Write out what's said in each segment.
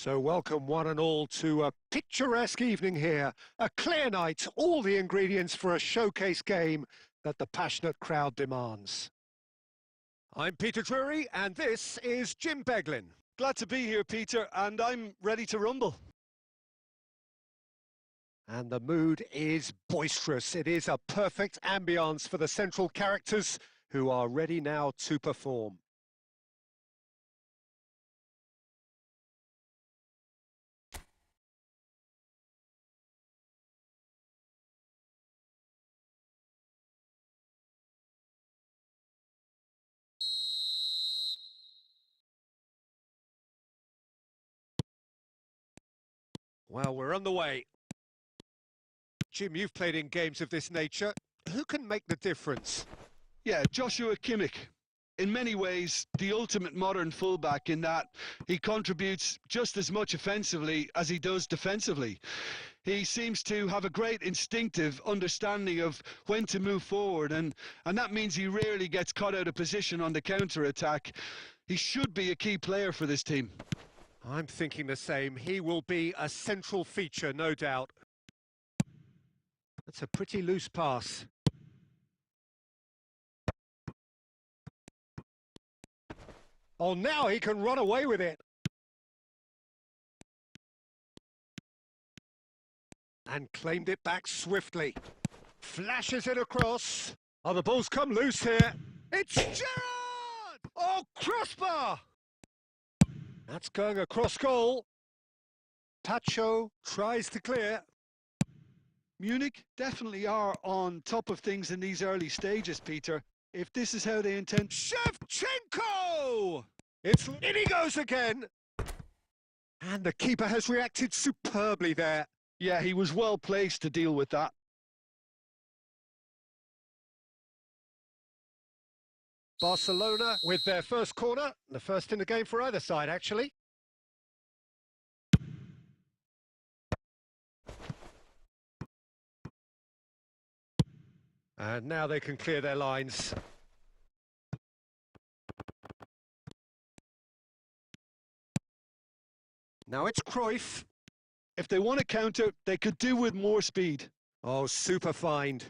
So welcome one and all to a picturesque evening here. A clear night, all the ingredients for a showcase game that the passionate crowd demands. I'm Peter Drury and this is Jim Beglin. Glad to be here, Peter, and I'm ready to rumble. And the mood is boisterous. It is a perfect ambience for the central characters who are ready now to perform. Well, we're on the way. Jim, you've played in games of this nature. Who can make the difference? Yeah, Joshua Kimmich. In many ways, the ultimate modern fullback in that he contributes just as much offensively as he does defensively. He seems to have a great instinctive understanding of when to move forward, and that means he rarely gets caught out of position on the counter-attack. He should be a key player for this team. I'm thinking the same. He will be a central feature, no doubt. That's a pretty loose pass. Oh, now he can run away with it. And claimed it back swiftly. Flashes it across. Oh, the ball's come loose here. It's Gerrard! Oh, crossbar! That's going across goal. Pacho tries to clear. Munich definitely are on top of things in these early stages, Peter. If this is how they intend... Shevchenko! In he goes again! And the keeper has reacted superbly there. Yeah, he was well placed to deal with that. Barcelona with their first corner, the first in the game for either side, actually. And now they can clear their lines. Now it's Cruyff. If they want to counter, they could do with more speed. Oh, super find.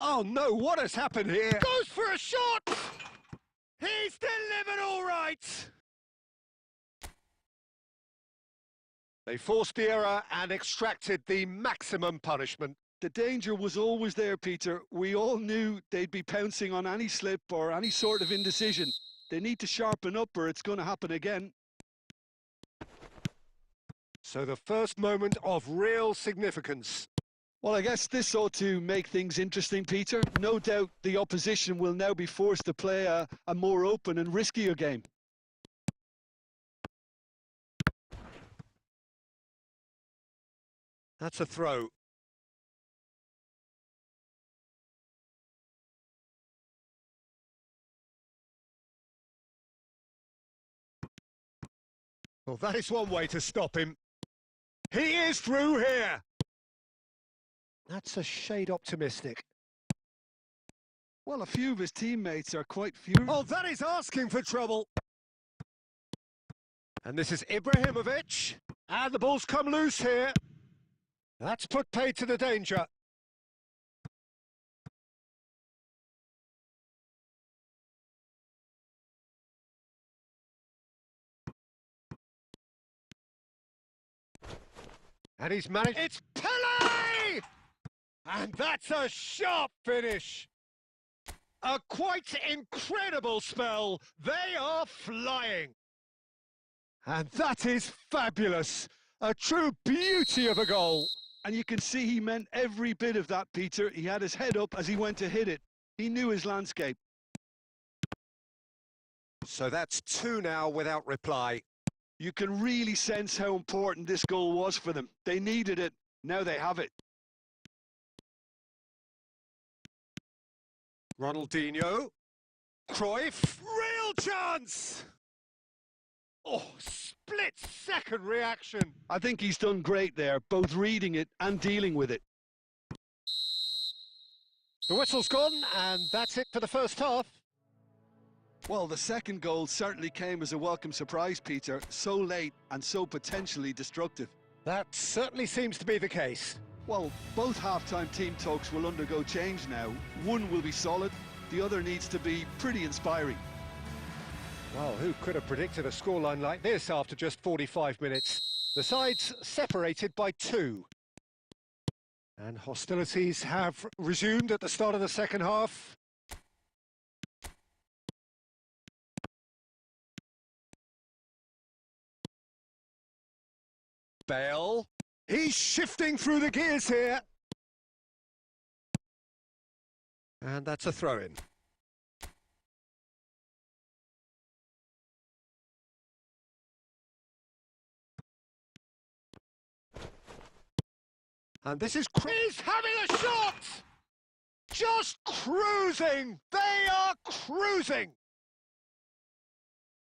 Oh no, what has happened here? Goes for a shot! He's delivered all right! They forced the error and extracted the maximum punishment. The danger was always there, Peter. We all knew they'd be pouncing on any slip or any sort of indecision. They need to sharpen up or it's going to happen again. So the first moment of real significance. Well, I guess this ought to make things interesting, Peter. No doubt the opposition will now be forced to play a more open and riskier game. That's a throw. Well, that is one way to stop him. He is through here. That's a shade optimistic. Well, a few of his teammates are quite furious. Oh, that is asking for trouble. And this is Ibrahimovic. And the ball's come loose here. That's put paid to the danger. And he's managed... It's Pele! And that's a sharp finish. A quite incredible spell. They are flying. And that is fabulous. A true beauty of a goal. And you can see he meant every bit of that, Peter. He had his head up as he went to hit it. He knew his landscape. So that's two now without reply. You can really sense how important this goal was for them. They needed it. Now they have it. Ronaldinho. Cruyff. Real chance! Oh, split-second reaction. I think he's done great there, both reading it and dealing with it. The whistle's gone, and that's it for the first half. Well, the second goal certainly came as a welcome surprise, Peter. So late and so potentially destructive. That certainly seems to be the case. Well, both half-time team talks will undergo change now. One will be solid, the other needs to be pretty inspiring. Well, who could have predicted a scoreline like this after just 45 minutes? The sides separated by 2. And hostilities have resumed at the start of the second half. Bale. He's shifting through the gears here. And that's a throw-in. And this is... He's having a shot! Just cruising! They are cruising!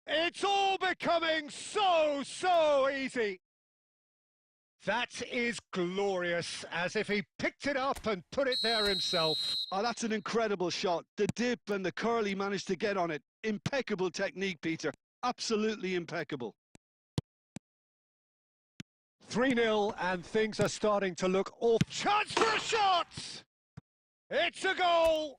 It's all becoming so easy. That is glorious, as if he picked it up and put it there himself. Oh, that's an incredible shot. The dip and the curl he managed to get on it. Impeccable technique, Peter. Absolutely impeccable. 3-0, and things are starting to look off. Chance for a shot! It's a goal!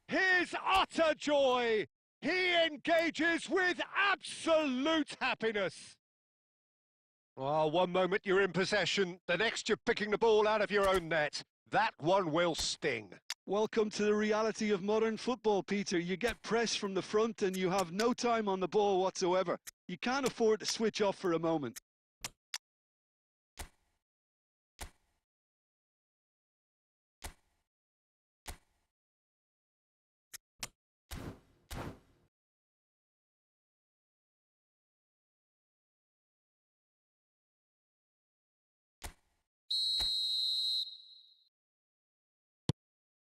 His utter joy! He engages with absolute happiness. Well, one moment you're in possession, the next you're picking the ball out of your own net. That one will sting. Welcome to the reality of modern football, Peter. You get pressed from the front and you have no time on the ball whatsoever. You can't afford to switch off for a moment.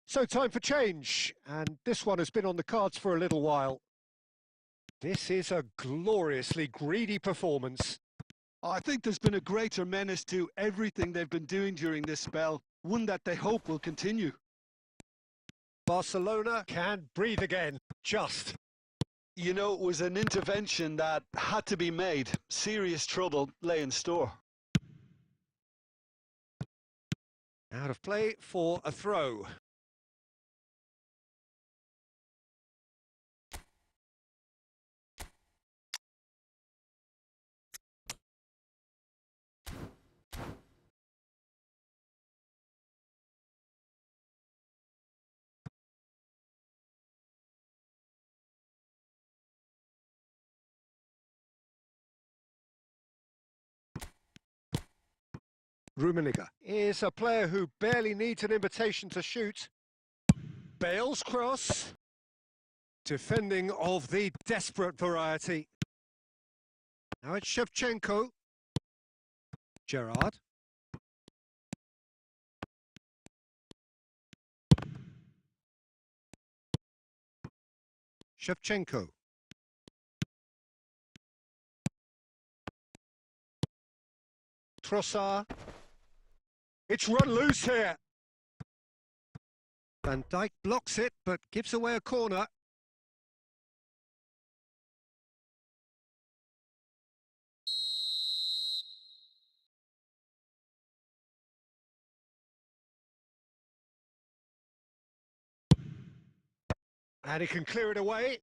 So time for change, and this one has been on the cards for a little while. This is a gloriously greedy performance. I think there's been a greater menace to everything they've been doing during this spell, one that they hope will continue. Barcelona can breathe again, just. You know, it was an intervention that had to be made. Serious trouble lay in store. Out of play for a throw. Rummenigge is a player who barely needs an invitation to shoot. Bale's cross. Defending of the desperate variety. Now it's Shevchenko. Gerrard. Shevchenko. Trossard. It's run loose here. Van Dijk blocks it, but gives away a corner. And he can clear it away.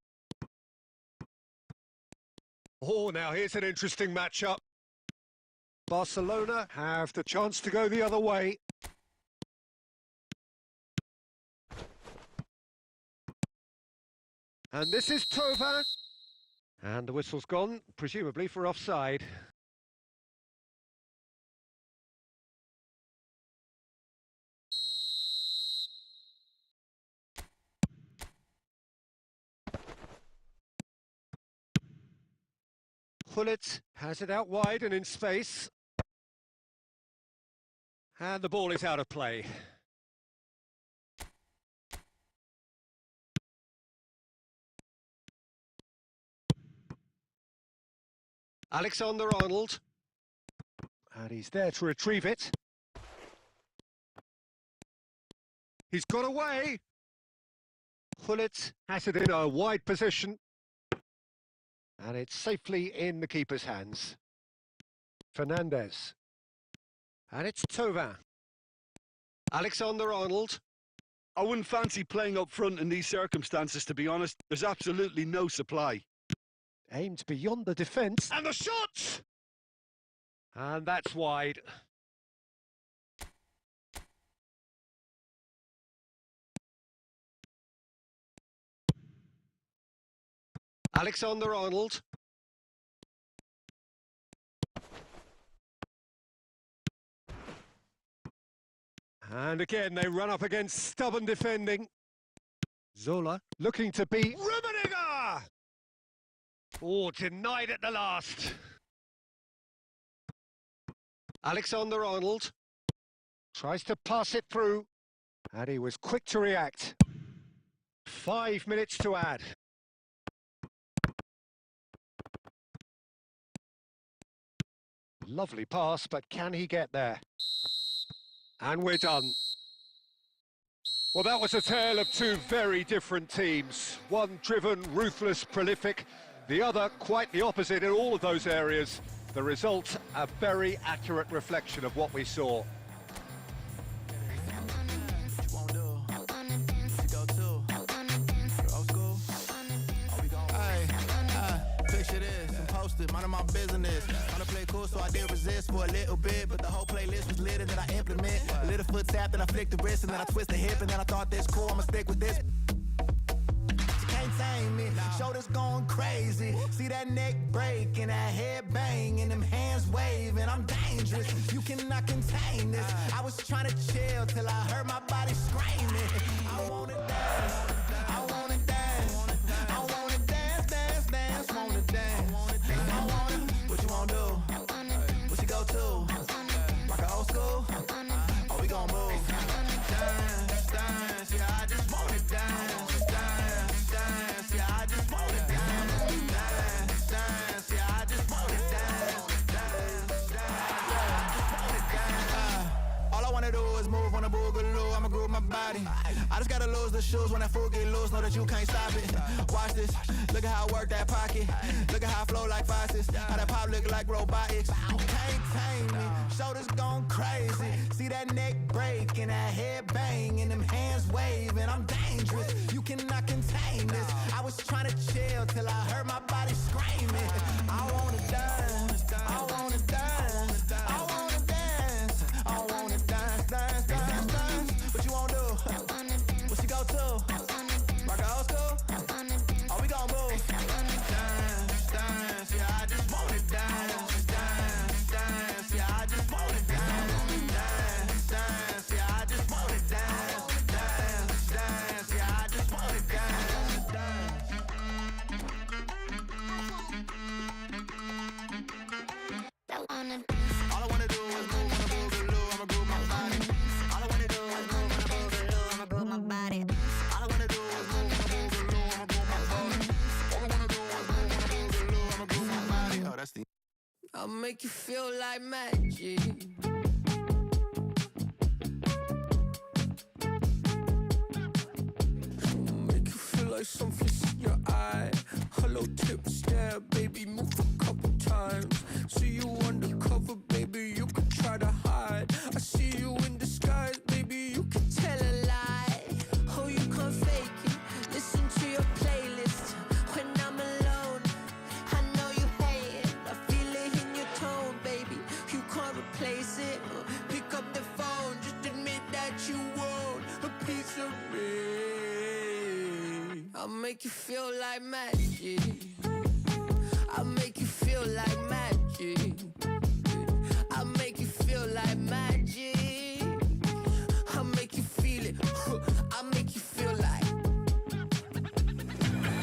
Oh, now here's an interesting matchup. Barcelona have the chance to go the other way. And this is Thauvin. And the whistle's gone, presumably for offside. Gullit has it out wide and in space. And the ball is out of play. Alexander-Arnold. And he's there to retrieve it. He's got away. Hullet has it in a wide position. And it's safely in the keeper's hands. Fernandez. And it's Tovin. Alexander-Arnold. I wouldn't fancy playing up front in these circumstances, to be honest. There's absolutely no supply. Aimed beyond the defence. And the shot! And that's wide. Alexander-Arnold. And again, they run up against stubborn defending. Zola looking to beat Rummenigge! Oh, denied at the last. Alexander-Arnold tries to pass it through. And he was quick to react. 5 minutes to add. Lovely pass, but can he get there? And we're done. Well, that was a tale of two very different teams. One driven, ruthless, prolific. The other quite the opposite in all of those areas. The result, a very accurate reflection of what we saw. Mind my business. Tryna play cool, so I did resist for a little bit, but the whole playlist was lit and then I implement. A little foot tap, then I flick the wrist, and then I twist the hip, and then I thought this cool, I'ma stick with this. She can't tame me, shoulders going crazy. See that neck break and that head bang and them hands waving. I'm dangerous, you cannot contain this. I was trying to chill till I heard my body screaming. I wanna dance, I wanna dance, I wanna dance, dance, dance, wanna dance. What you wanna do? What you go to? Rock a old school? Oh, we gon' move. Dance, dance, yeah, I just wanna dance. Dance, dance, yeah, I just wanna dance. Dance, dance, yeah, I just wanna dance. Dance, dance, yeah, I just wanna dance. All I wanna do is move on a boogaloo. I'ma groove my body. I just gotta lose the shoes when that fool get loose. Know that you can't stop it. Watch this. Look at how I work that pocket. Look at how I flow like faucets. How that pop look like robotics. Can't tame me. Shoulders gone crazy. See that neck break and that head bang and them hands waving. I'm dangerous. You cannot contain this. I was trying to chill till I heard my body screaming. I wanna dance. I wanna dance. I wanna dance. I wanna dance, dance, dance, dance. What you wanna do? What you go to? Rock a old school? Oh, we gon' move. Dance, dance, yeah, I just wanna dance. Dance, dance, yeah, I just wanna dance. Dance, dance, yeah, I just wanna dance. Dance, dance, yeah, I just wanna dance. All I wanna do is move on a boogaloo. I'ma groove my body. All I wanna do is move on a boogaloo. I'ma groove my body. All I wanna do is move on a boogaloo. I'ma groove my body. All I wanna do is move on a boogaloo. I'ma groove my body. Oh, that's the. I'll make you feel like magic. Make you feel like something's in your eye. Hello, tip stare, baby, move a couple times. See you undercover, baby, you could try to hide. I see you in disguise, baby, you could tell a lie. Oh, you can't fake it. Listen to your playlist when I'm alone. I know you hate it. I feel it in your tone, baby. You can't replace it. Pick up the phone, just admit that you want a piece of me. I'll make you feel like magic. I'll make you feel like magic. I'll make you feel like magic. I'll make you feel it. I'll make you feel like.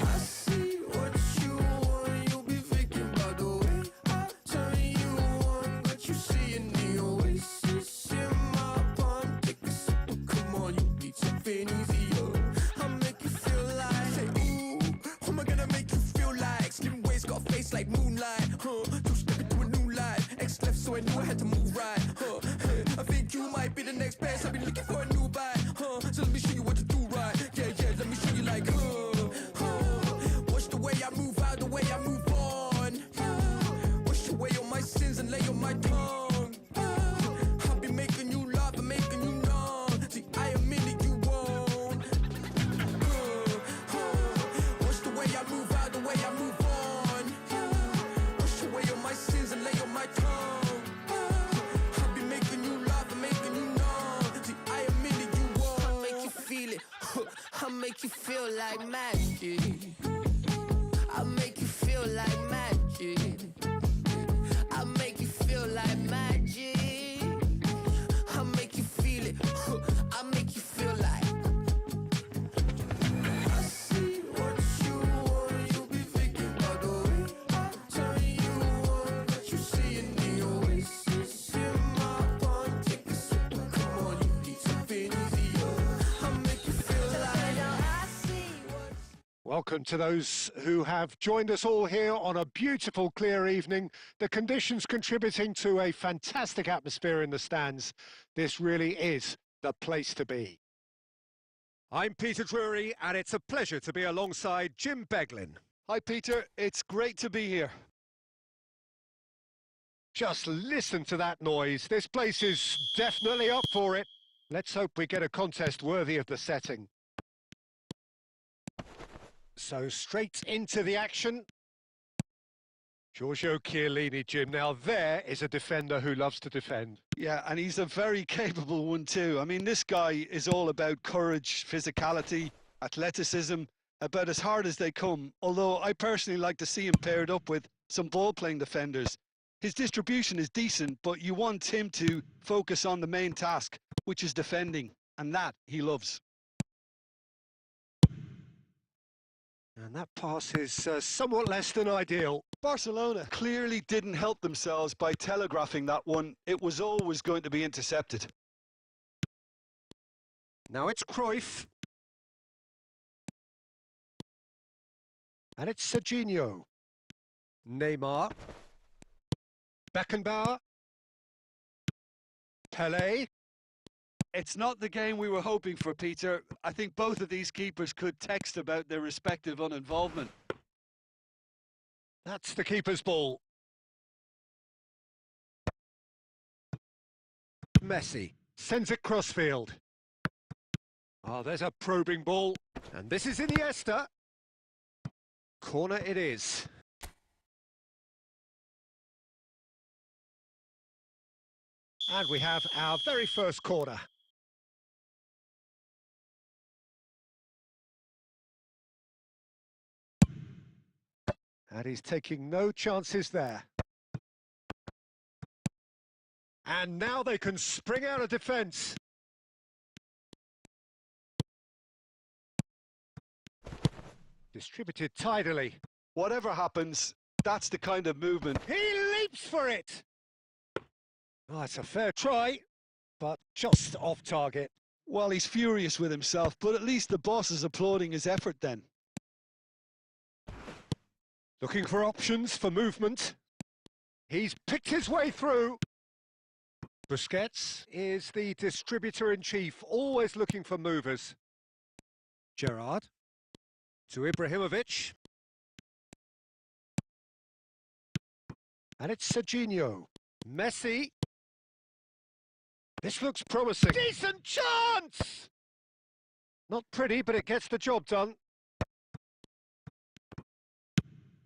I see what you want. You'll be thinking about the way I turn you on. Got you seeing the oasis in my palm. Take a sip, come on, you need something easier. I'll make you feel like. Say, ooh, who am I gonna make you feel like? Slim waist got a face like moonlight. so I knew I had to move right. I think you might be the next best. I've been looking for a new bite. So let me show you what to do right. Yeah, let me show you like, watch the way I move out, the way I move on. Wash away all my sins and lay on my tongue. I'll be making you laugh and making you numb. See, I am in it, you won't. Watch the way I move out, the way I move on. Wash away all my sins and lay on my tongue. I'll be making you laugh and making you numb. See, I am in it, you won't. I'll make you feel it. I'll make you feel like magic. I'll make you feel like magic. I'll make you feel like magic. I'll make you feel it. I'll make you feel like. I see what you want. You be thinking about the way I turn you on. What you see in the oasis in my palm. Take a sip. Come on, you need something easier. I'll make you feel like. I see what. Welcome to those who have joined us all here on a beautiful, clear evening. The conditions contributing to a fantastic atmosphere in the stands. This really is the place to be. I'm Peter Drury, and it's a pleasure to be alongside Jim Beglin. Hi, Peter. It's great to be here. Just listen to that noise. This place is definitely up for it. Let's hope we get a contest worthy of the setting. So straight into the action. Giorgio Chiellini, Jim. Now there is a defender who loves to defend. Yeah, and he's a very capable one too. I mean, this guy is all about courage, physicality, athleticism, about as hard as they come. Although I personally like to see him paired up with some ball-playing defenders. His distribution is decent, but you want him to focus on the main task, which is defending, and that he loves. And that pass is somewhat less than ideal. Barcelona clearly didn't help themselves by telegraphing that one. It was always going to be intercepted. Now it's Cruyff. And it's Serginho. Neymar. Beckenbauer. Pelé. It's not the game we were hoping for, Peter. I think both of these keepers could text about their respective uninvolvement. That's the keeper's ball. Messi sends it crossfield. Oh, there's a probing ball. And this is Iniesta. Corner it is. And we have our very first corner. And he's taking no chances there. And now they can spring out of defence. Distributed tidily. Whatever happens, that's the kind of movement. He leaps for it! Oh, it's a fair try, but just off target. Well, he's furious with himself, but at least the boss is applauding his effort then. Looking for options for movement. He's picked his way through. Busquets is the distributor-in-chief, always looking for movers. Gerrard to Ibrahimovic. And it's Serginho. Messi. This looks promising. Decent chance! Not pretty, but it gets the job done.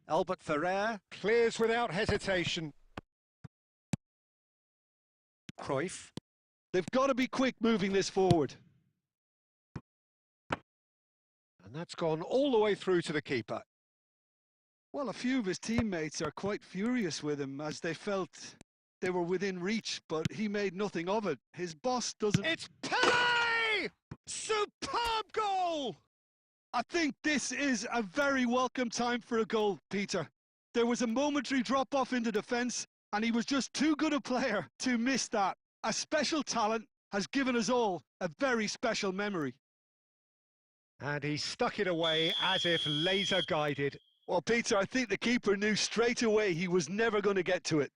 Albert Ferrer clears without hesitation. Cruyff. They've got to be quick moving this forward. And that's gone all the way through to the keeper. Well, a few of his teammates are quite furious with him as they felt they were within reach, but he made nothing of it. His boss doesn't... It's Pelé! Superb goal! I think this is a very welcome time for a goal, Peter. There was a momentary drop-off into defence, and he was just too good a player to miss that. A special talent has given us all a very special memory. And he stuck it away as if laser-guided. Well, Peter, I think the keeper knew straight away he was never going to get to it.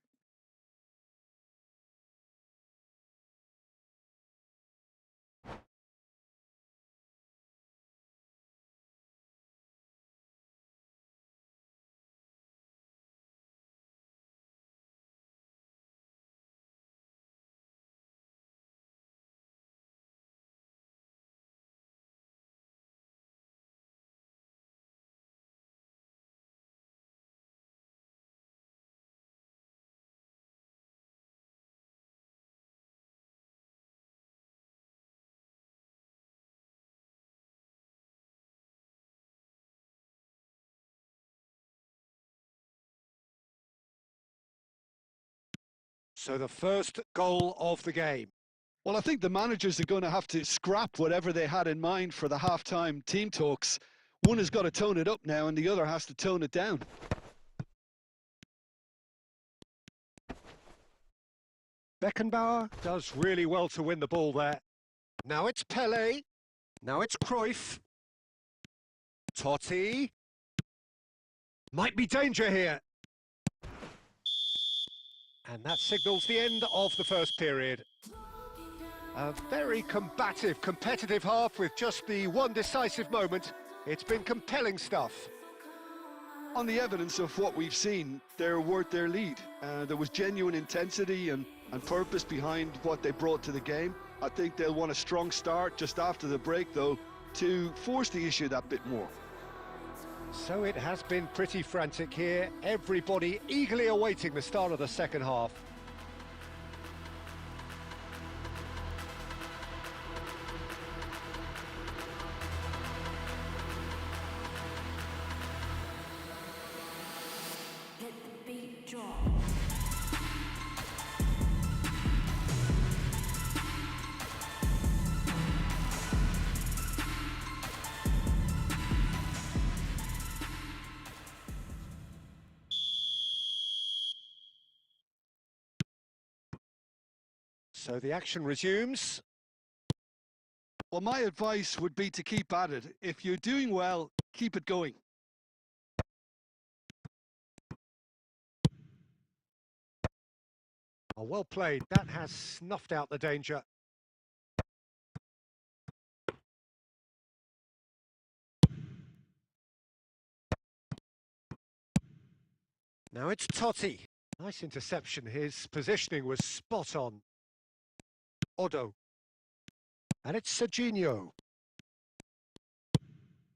So the first goal of the game. Well, I think the managers are going to have to scrap whatever they had in mind for the half-time team talks. One has got to tone it up now and the other has to tone it down. Beckenbauer does really well to win the ball there. Now it's Pele. Now it's Cruyff. Totti. Might be danger here. And that signals the end of the first period. A very combative, competitive half with just the one decisive moment. It's been compelling stuff. On the evidence of what we've seen, they're worth their lead. There was genuine intensity and purpose behind what they brought to the game. I think they'll want a strong start just after the break, though, to force the issue that bit more. So it has been pretty frantic here. Everybody eagerly awaiting the start of the second half. Let the beat drop. So the action resumes. Well, my advice would be to keep at it. If you're doing well, keep it going. Oh, well played. That has snuffed out the danger. Now it's Totti. Nice interception. His positioning was spot on. Odo. And it's Serginho.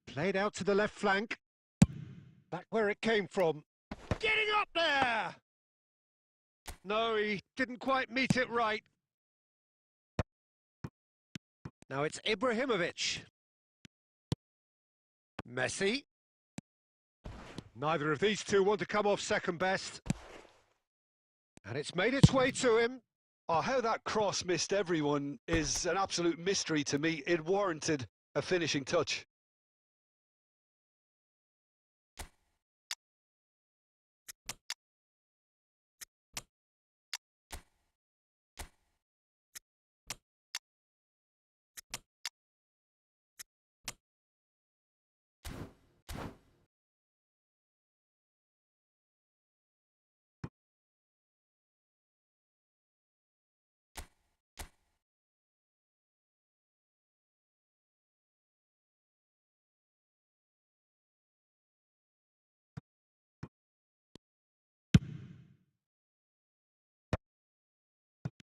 Played out to the left flank. Back where it came from. Getting up there! No, he didn't quite meet it right. Now it's Ibrahimovic. Messi. Neither of these two want to come off second best. And it's made its way to him. Oh, how that cross missed everyone is an absolute mystery to me. It warranted a finishing touch.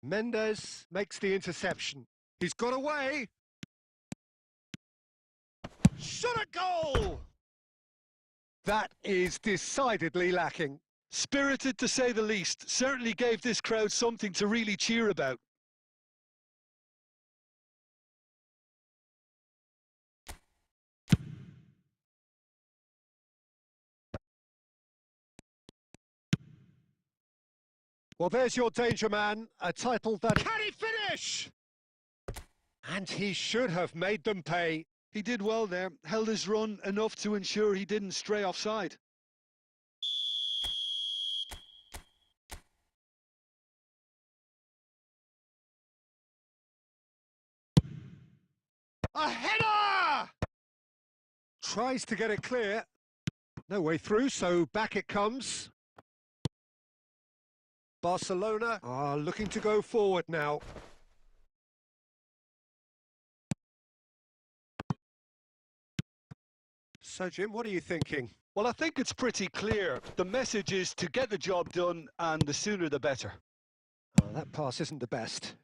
Mendes makes the interception. He's got away. Shot a goal! That is decidedly lacking. Spirited to say the least. Certainly gave this crowd something to really cheer about. Well, there's your danger man, a title that... Can he finish? And he should have made them pay. He did well there, held his run enough to ensure he didn't stray offside. A header! Tries to get it clear. No way through, so back it comes. Barcelona are looking to go forward now. So, Jim, what are you thinking? Well, I think it's pretty clear. The message is to get the job done, and the sooner the better. Oh, that pass isn't the best.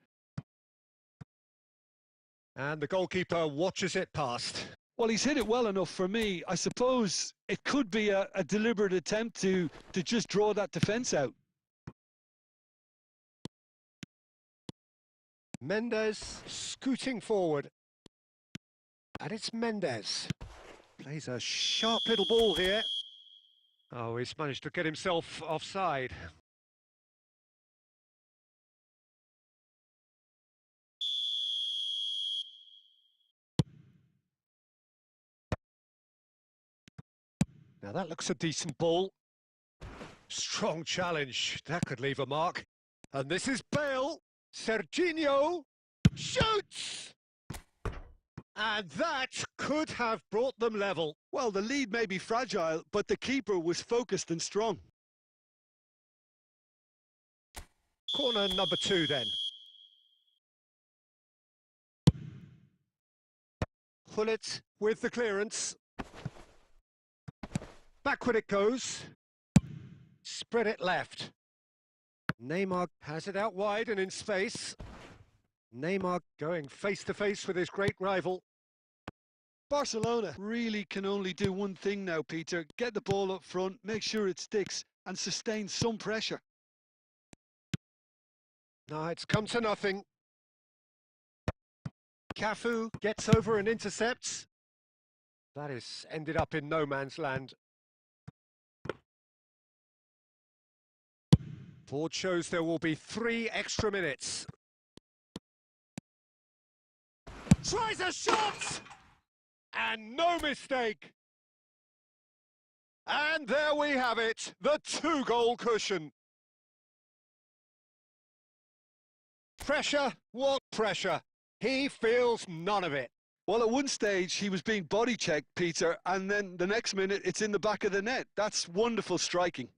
And the goalkeeper watches it past. Well, he's hit it well enough for me. I suppose it could be a deliberate attempt to just draw that defence out. Mendes scooting forward. And it's Mendes. Plays a sharp little ball here. Oh, he's managed to get himself offside. Now that looks a decent ball. Strong challenge. That could leave a mark. And this is Bale. Serginho shoots! And that could have brought them level. Well, the lead may be fragile, but the keeper was focused and strong. Corner number 2 then. Hullet with the clearance. Backward it goes. Spread it left. Neymar has it out wide and in space. Neymar going face-to-face with his great rival. Barcelona really can only do one thing now, Peter. Get the ball up front, make sure it sticks, and sustain some pressure. No, it's come to nothing. Cafu gets over and intercepts. That is ended up in no man's land. Board shows there will be 3 extra minutes. Tries a shot! And no mistake! And there we have it, the 2-goal cushion. Pressure? What pressure? He feels none of it. Well, at one stage, he was being body checked, Peter, and then the next minute, it's in the back of the net. That's wonderful striking.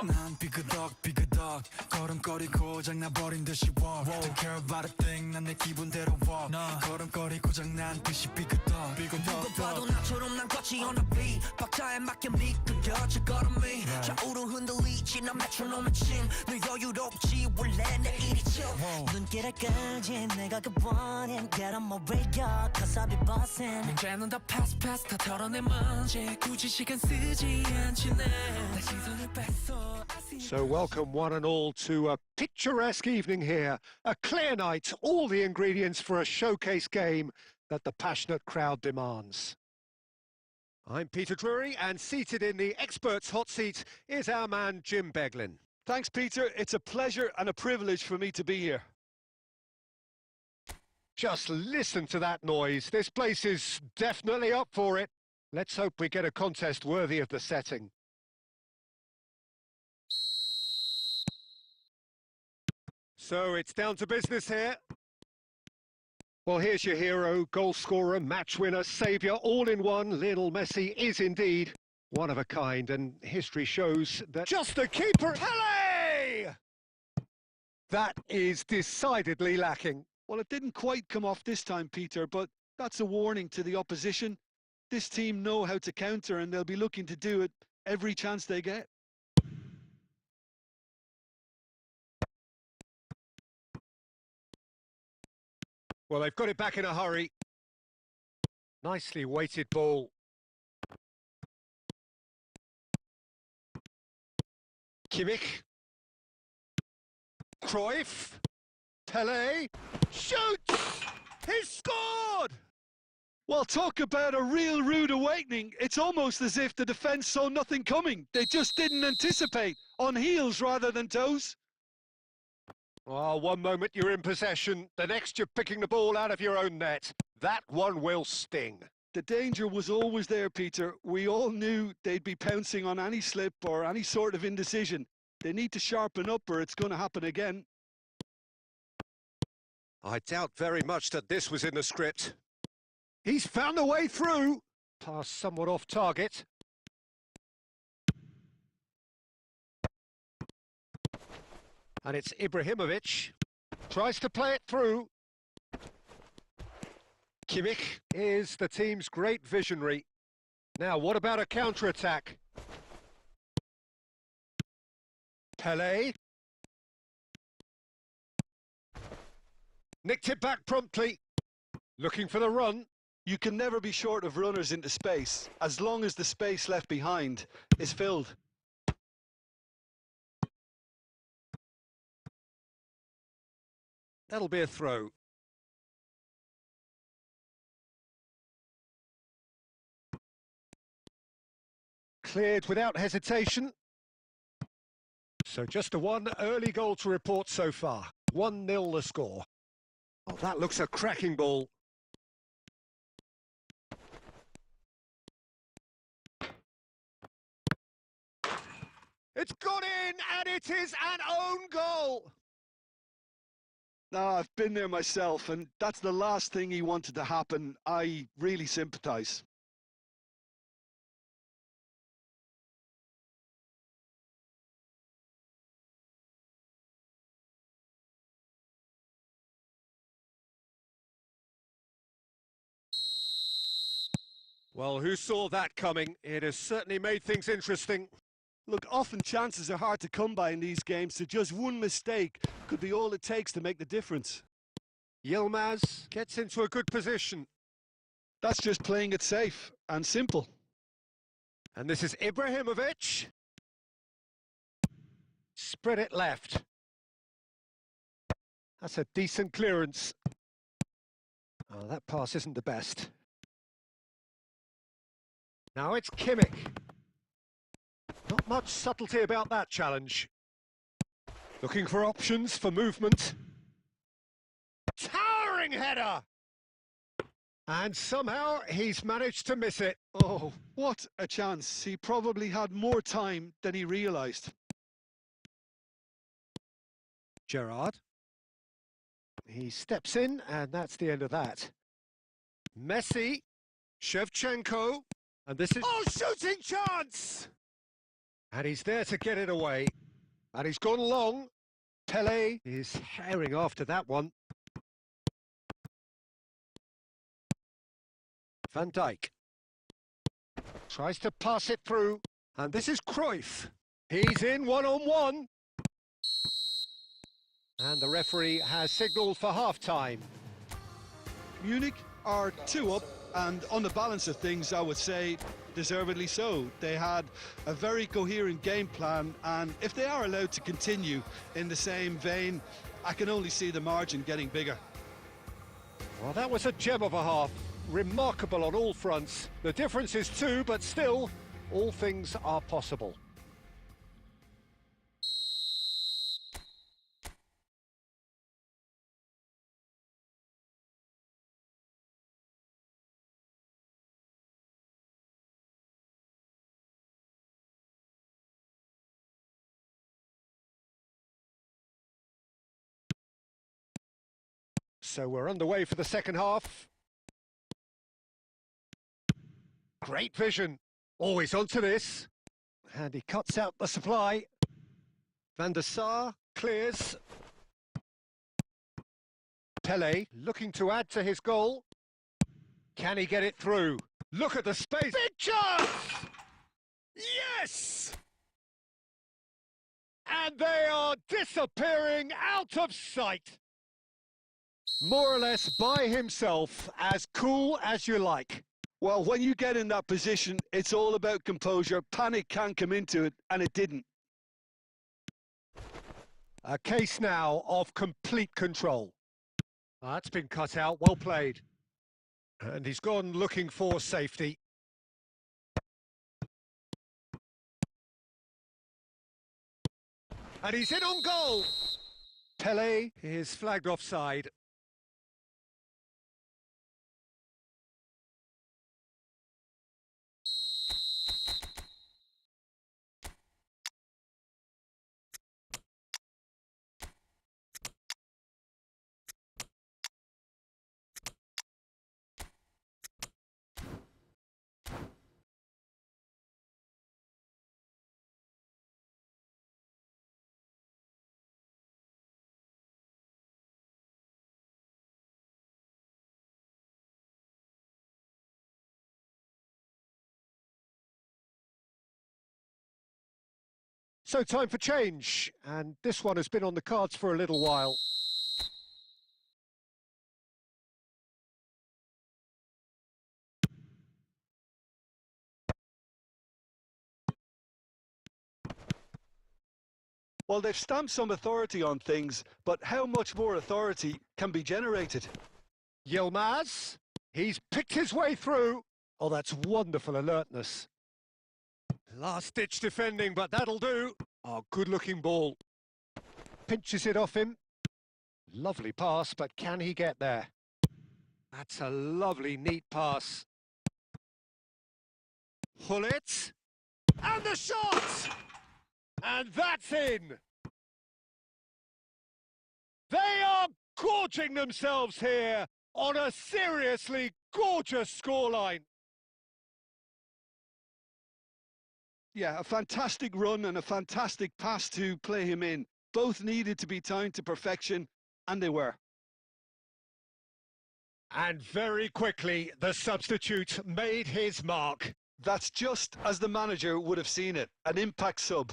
난 삐그덕 걸음걸이 고장나버린 듯이 walk Don't care about a thing 난 내 기분대로 walk 걸음걸이 고장난 듯이 삐그덕 누가 봐도 나처럼 난 걷지 on a beat 박자에 맞게 미끄러져 걸음이 좌우로 흔들리지 난 메트로놈의 침늘 여유롭지 원래 내 일이죠 눈길에까지 내가 그 원인 Get on my radar cause I be bossing 문제는 다 pass 다 털어내 먼지 굳이 시간 쓰지 않지 내 시선을 뺐어 So welcome one and all to a picturesque evening here. A clear night, all the ingredients for a showcase game that the passionate crowd demands. I'm Peter Drury, and seated in the experts' hot seat is our man Jim Beglin. Thanks, Peter. It's a pleasure and a privilege for me to be here. Just listen to that noise. This place is definitely up for it. Let's hope we get a contest worthy of the setting. So it's down to business here. Well, here's your hero, goal scorer, match winner, saviour, all in one. Lionel Messi is indeed one of a kind, and history shows that just the keeper, Pele! That is decidedly lacking. Well, it didn't quite come off this time, Peter, but that's a warning to the opposition. This team know how to counter, and they'll be looking to do it every chance they get. Well, they've got it back in a hurry. Nicely weighted ball. Kimmich. Cruyff. Pele. Shoots! He's scored! Well, talk about a real rude awakening. It's almost as if the defence saw nothing coming. They just didn't anticipate, on heels rather than toes. Oh, one moment you're in possession, the next you're picking the ball out of your own net. That one will sting. The danger was always there, Peter. We all knew they'd be pouncing on any slip or any sort of indecision. They need to sharpen up or it's going to happen again. I doubt very much that this was in the script. He's found a way through. Pass somewhat off target. And it's Ibrahimovic. Tries to play it through. Kimmich is the team's great visionary. Now, what about a counter-attack? Pele. Nicked it back promptly. Looking for the run. You can never be short of runners into space, as long as the space left behind is filled. That'll be a throw. Cleared without hesitation. So just a one early goal to report so far. 1-0 the score. Oh, that looks a cracking ball. It's got in, and it is an own goal. I've been there myself, and that's the last thing he wanted to happen. I really sympathise. Well, who saw that coming? It has certainly made things interesting. Look, often chances are hard to come by in these games, so just one mistake could be all it takes to make the difference. Yilmaz gets into a good position. That's just playing it safe and simple. And this is Ibrahimovic. Spread it left. That's a decent clearance. Oh, that pass isn't the best. Now it's Kimmich. Not much subtlety about that challenge. Looking for options for movement. Towering header! And somehow he's managed to miss it. Oh, what a chance. He probably had more time than he realised. Gerrard. He steps in, and that's the end of that. Messi. Shevchenko. And this is... Oh, shooting chance! And he's there to get it away. And he's gone long. Pele is herring after that one. Van Dijk tries to pass it through. And this is Cruyff. He's in one-on-one. And the referee has signalled for half-time. Munich are 2 up, and on the balance of things, I would say deservedly so. They had a very coherent game plan, and if they are allowed to continue in the same vein, I can only see the margin getting bigger. Well, that was a gem of a half. Remarkable on all fronts. The difference is 2, but still, all things are possible. So we're underway for the second half. Great vision. Always onto this. And he cuts out the supply. Van der Sar clears. Pele looking to add to his goal. Can he get it through? Look at the space. Big chance! Yes! And they are disappearing out of sight. More or less by himself, as cool as you like. Well, when you get in that position, it's all about composure. Panic can come into it, and it didn't. A case now of complete control. That's been cut out, well played. And he's gone looking for safety. And he's in on goal. Pele is flagged offside. So time for change, and this one has been on the cards for a little while. Well, they've stamped some authority on things, but how much more authority can be generated? Yilmaz, he's picked his way through. Oh, that's wonderful alertness. Last-ditch defending, but that'll do. Oh, good-looking ball. Pinches it off him. Lovely pass, but can he get there? That's a lovely, neat pass. Hullet. And the shot! And that's in! They are gorging themselves here on a seriously gorgeous scoreline. Yeah, a fantastic run and a fantastic pass to play him in. Both needed to be timed to perfection, and they were. And very quickly, the substitute made his mark. That's just as the manager would have seen it, an impact sub.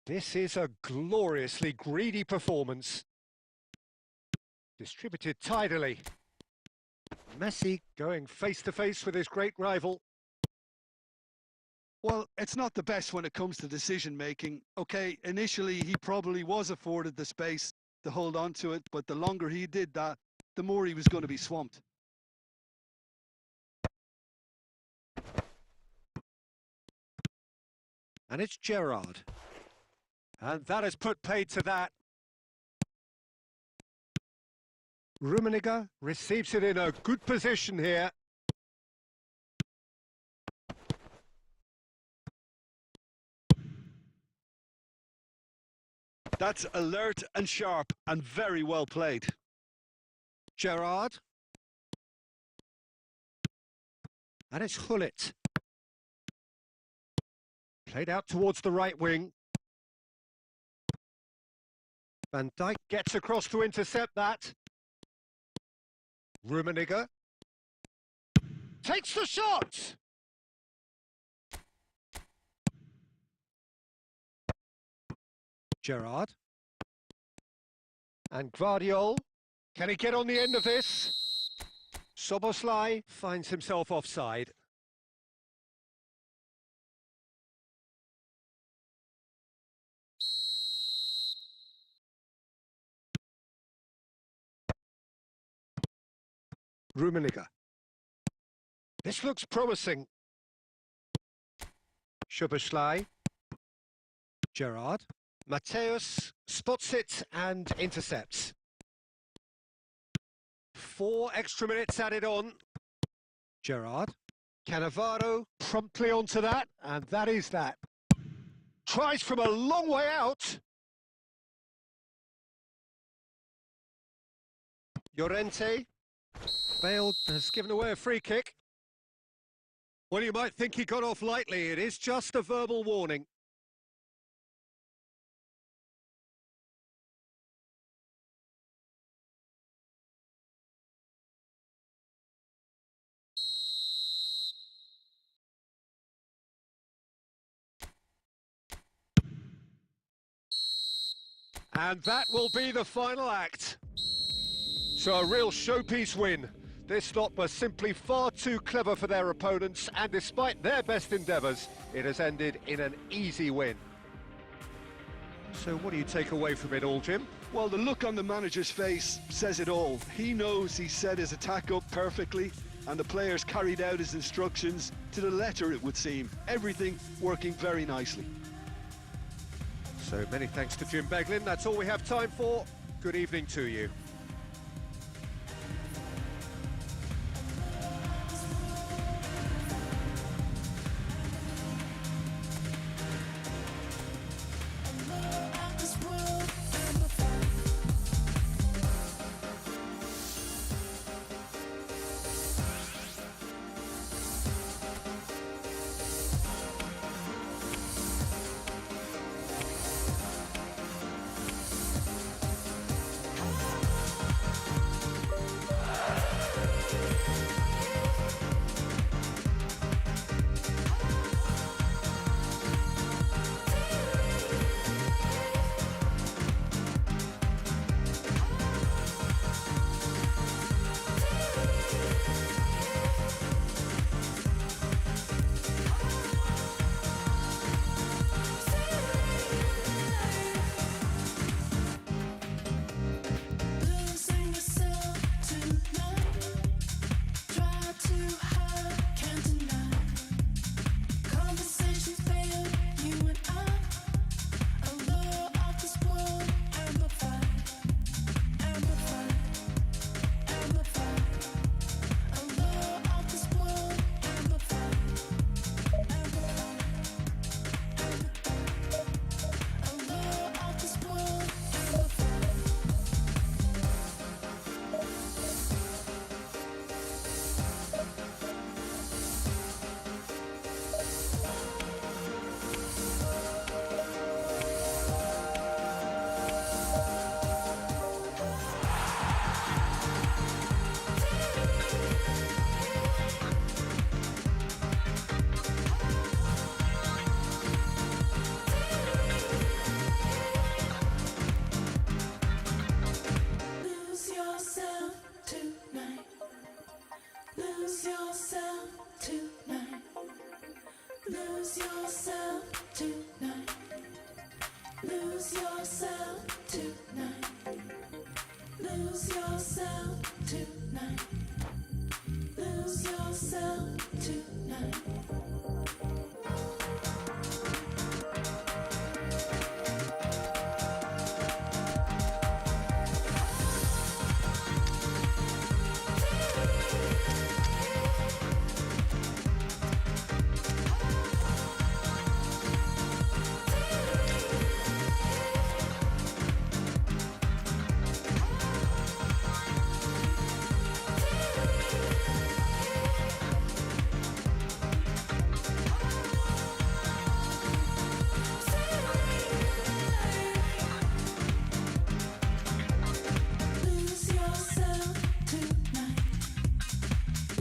This is a gloriously greedy performance. Distributed tidily. Messi going face-to-face with his great rival. Well, it's not the best when it comes to decision-making. Okay, initially he probably was afforded the space to hold on to it, but the longer he did that, the more he was going to be swamped. And it's Gerrard. And that has put paid to that. Rummenigge receives it in a good position here. That's alert and sharp and very well played. Gerrard. And it's Hullet. Played out towards the right wing. Van Dijk gets across to intercept that. Rummenigge takes the shot! Gerrard. And Gvardiol. Can he get on the end of this? Szoboszlai finds himself offside. Rummenigge. This looks promising. Szoboszlai. Gerrard. Mateus spots it and intercepts. 4 extra minutes added on. Gerrard. Cannavaro promptly onto that, and that is that. Tries from a long way out. Llorente. Bale has given away a free kick. Well, you might think he got off lightly. It is just a verbal warning. And that will be the final act. So a real showpiece win. This lot were simply far too clever for their opponents, and despite their best endeavours, it has ended in an easy win. So what do you take away from it all, Jim? Well, the look on the manager's face says it all. He knows he set his attack up perfectly, and the players carried out his instructions to the letter, it would seem. Everything working very nicely. So many thanks to Jim Beglin. That's all we have time for. Good evening to you. Lose yourself tonight. Lose yourself tonight. Lose yourself tonight. Lose yourself tonight.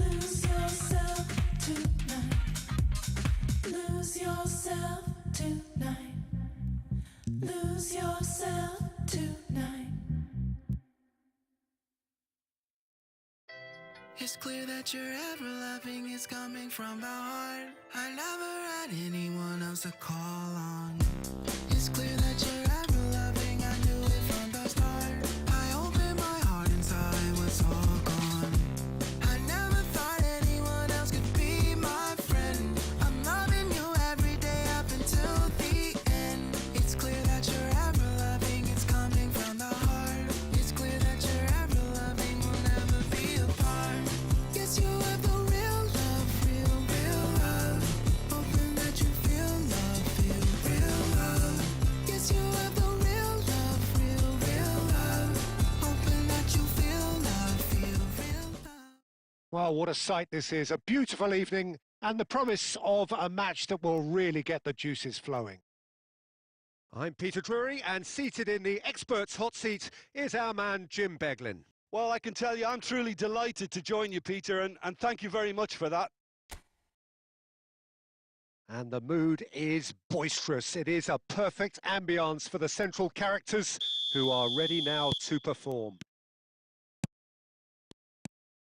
Lose yourself tonight. Lose yourself tonight. Lose yourself tonight. It's clear that your ever loving is coming from the heart. I never had anyone else to call on. It's clear that you're ever loving, I knew it from the start. I opened my heart and saw it was all gone. I never thought anyone else could be my friend. I'm loving you every day up until the end. It's clear that you're ever loving, it's coming from the heart. It's clear that you're ever loving, we'll never be apart. Yes, you have the real love, real, real love. Hoping that you feel love, feel real love. Yes, you have the real love, real, real love. Hoping that you feel love, feel real love. Well, what a sight this is. A beautiful evening and the promise of a match that will really get the juices flowing. I'm Peter Drury, and seated in the experts' hot seat is our man Jim Beglin. Well, I can tell you, I'm truly delighted to join you, Peter, and thank you very much for that. And the mood is boisterous. It is a perfect ambience for the central characters who are ready now to perform.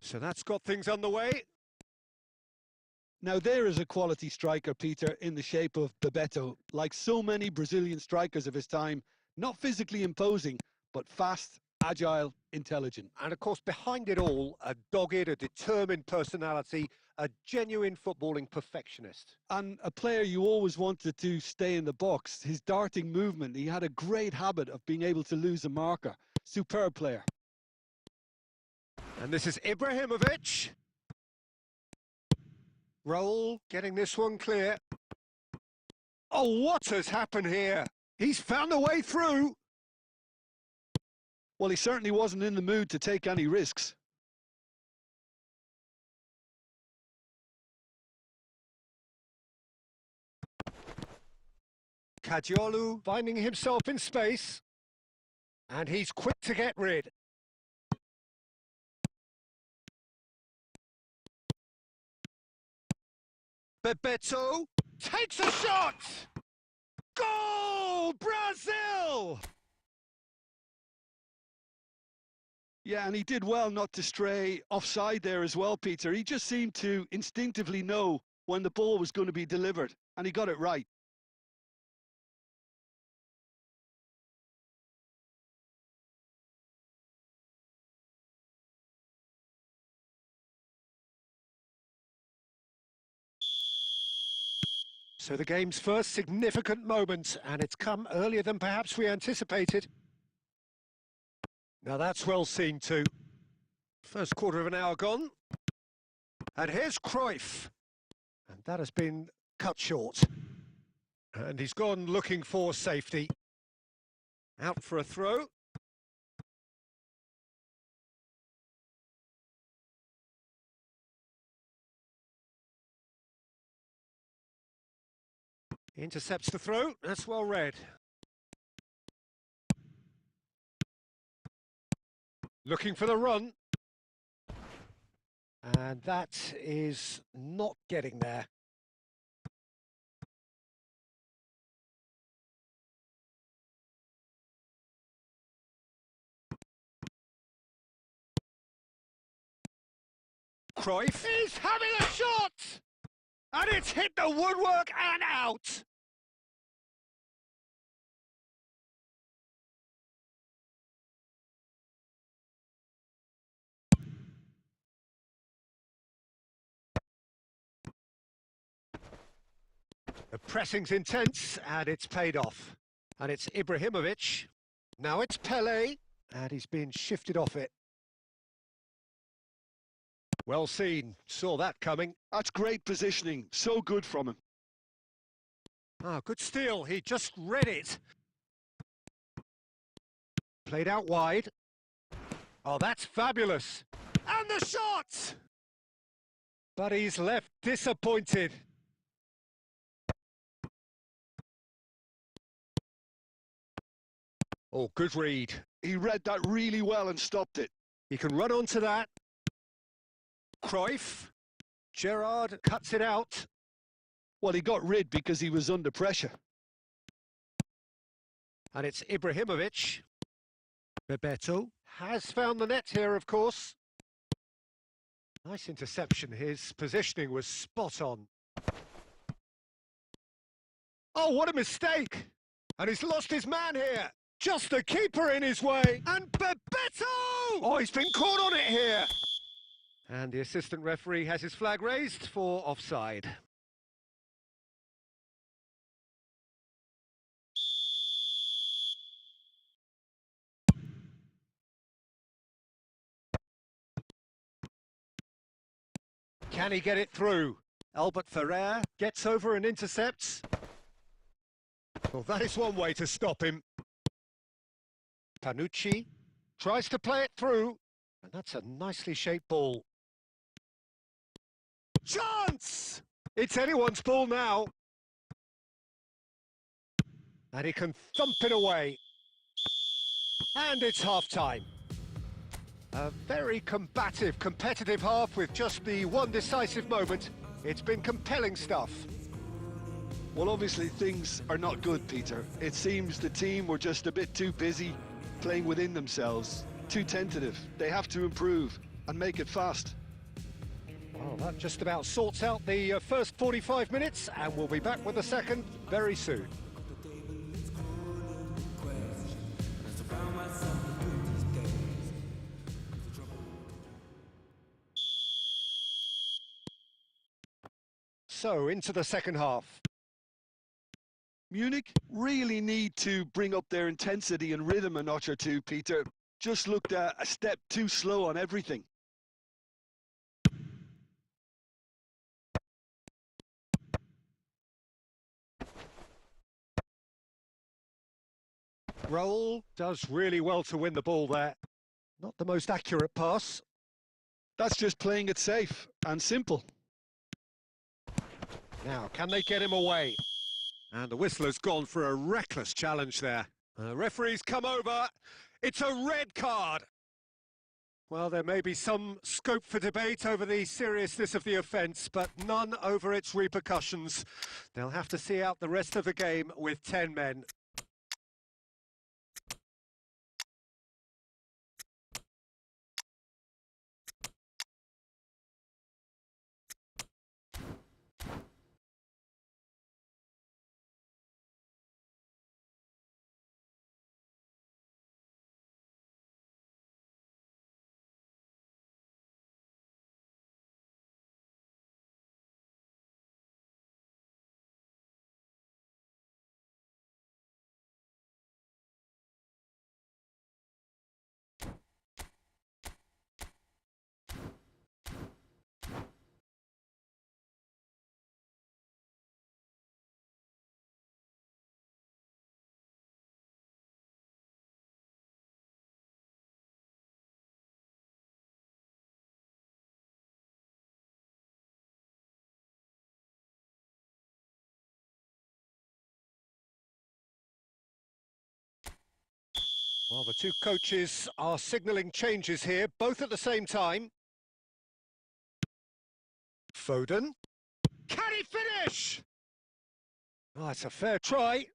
So that's got things underway. Now, there is a quality striker, Peter, in the shape of Bebeto. Like so many Brazilian strikers of his time, not physically imposing, but fast, agile, intelligent. And of course, behind it all, a dogged, a determined personality, a genuine footballing perfectionist. And a player you always wanted to stay in the box. His darting movement, he had a great habit of being able to lose a marker. Superb player. And this is Ibrahimovic. Roll, getting this one clear. Oh, what has happened here? He's found a way through. Well, he certainly wasn't in the mood to take any risks. Kajiolu finding himself in space. And he's quick to get rid. Bebeto takes a shot! Goal! Brazil! Yeah, and he did well not to stray offside there as well, Peter. He just seemed to instinctively know when the ball was going to be delivered, and he got it right. So the game's first significant moment, and it's come earlier than perhaps we anticipated. Now that's well seen too. First quarter of an hour gone. And here's Cruyff. And that has been cut short. And he's gone looking for safety. Out for a throw. Intercepts the throw. That's well read. Looking for the run. And that is not getting there. Cruyff is having a shot! And it's hit the woodwork and out! The pressing's intense, and it's paid off. And it's Ibrahimovic. Now it's Pele, and he's been shifted off it. Well seen, saw that coming. That's great positioning, so good from him. Ah, good steal, he just read it. Played out wide. Oh, that's fabulous. And the shot! But he's left disappointed. Oh, good read. He read that really well and stopped it. He can run onto that. Cruyff. Gerrard cuts it out. Well, he got rid because he was under pressure. And it's Ibrahimovic. Bebeto has found the net here, of course. Nice interception. His positioning was spot on. Oh, what a mistake! And he's lost his man here. Just the keeper in his way. And Bebeto! Oh, he's been caught on it here. And the assistant referee has his flag raised for offside. Can he get it through? Albert Ferrer gets over and intercepts. Well, that is one way to stop him. Panucci tries to play it through, and that's a nicely shaped ball. Chance! It's anyone's ball now. And he can thump it away. And it's half-time. A very combative, competitive half with just the one decisive moment. It's been compelling stuff. Well, obviously things are not good, Peter. It seems the team were just a bit too busy playing within themselves, too tentative. They have to improve and make it fast. Well, that just about sorts out the first 45 minutes, and we'll be back with the second very soon. So, into the second half. Munich really need to bring up their intensity and rhythm a notch or two, Peter. Just looked a step too slow on everything. Raul does really well to win the ball there. Not the most accurate pass. That's just playing it safe and simple. Now, can they get him away? And the whistler's gone for a reckless challenge there. The referee's come over. It's a red card. Well, there may be some scope for debate over the seriousness of the offence, but none over its repercussions. They'll have to see out the rest of the game with 10 men. Well, the two coaches are signalling changes here, both at the same time. Foden. Can he finish? Oh, it's a fair try,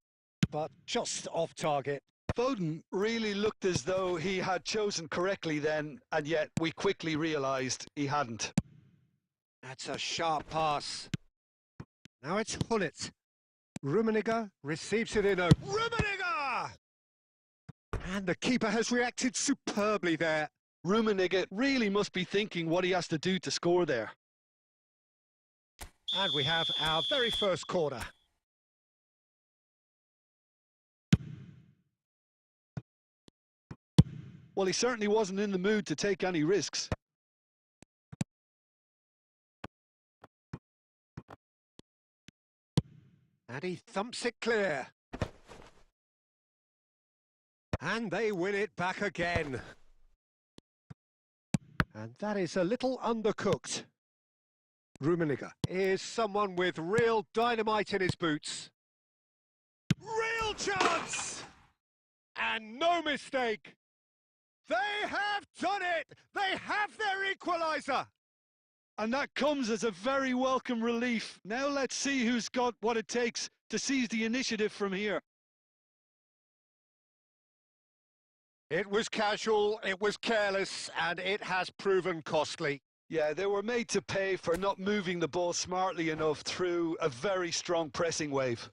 but just off target. Foden really looked as though he had chosen correctly then, and yet we quickly realised he hadn't. That's a sharp pass. Now it's Hullet. Rummenigge receives it in a... Rummenigge! And the keeper has reacted superbly there. Rummenigge really must be thinking what he has to do to score there. And we have our very first corner. Well, he certainly wasn't in the mood to take any risks. And he thumps it clear. And they win it back again. And that is a little undercooked. Rummenigge is someone with real dynamite in his boots. Real chance! And no mistake. They have done it! They have their equaliser! And that comes as a very welcome relief. Now let's see who's got what it takes to seize the initiative from here. It was casual, it was careless, and it has proven costly. Yeah, they were made to pay for not moving the ball smartly enough through a very strong pressing wave.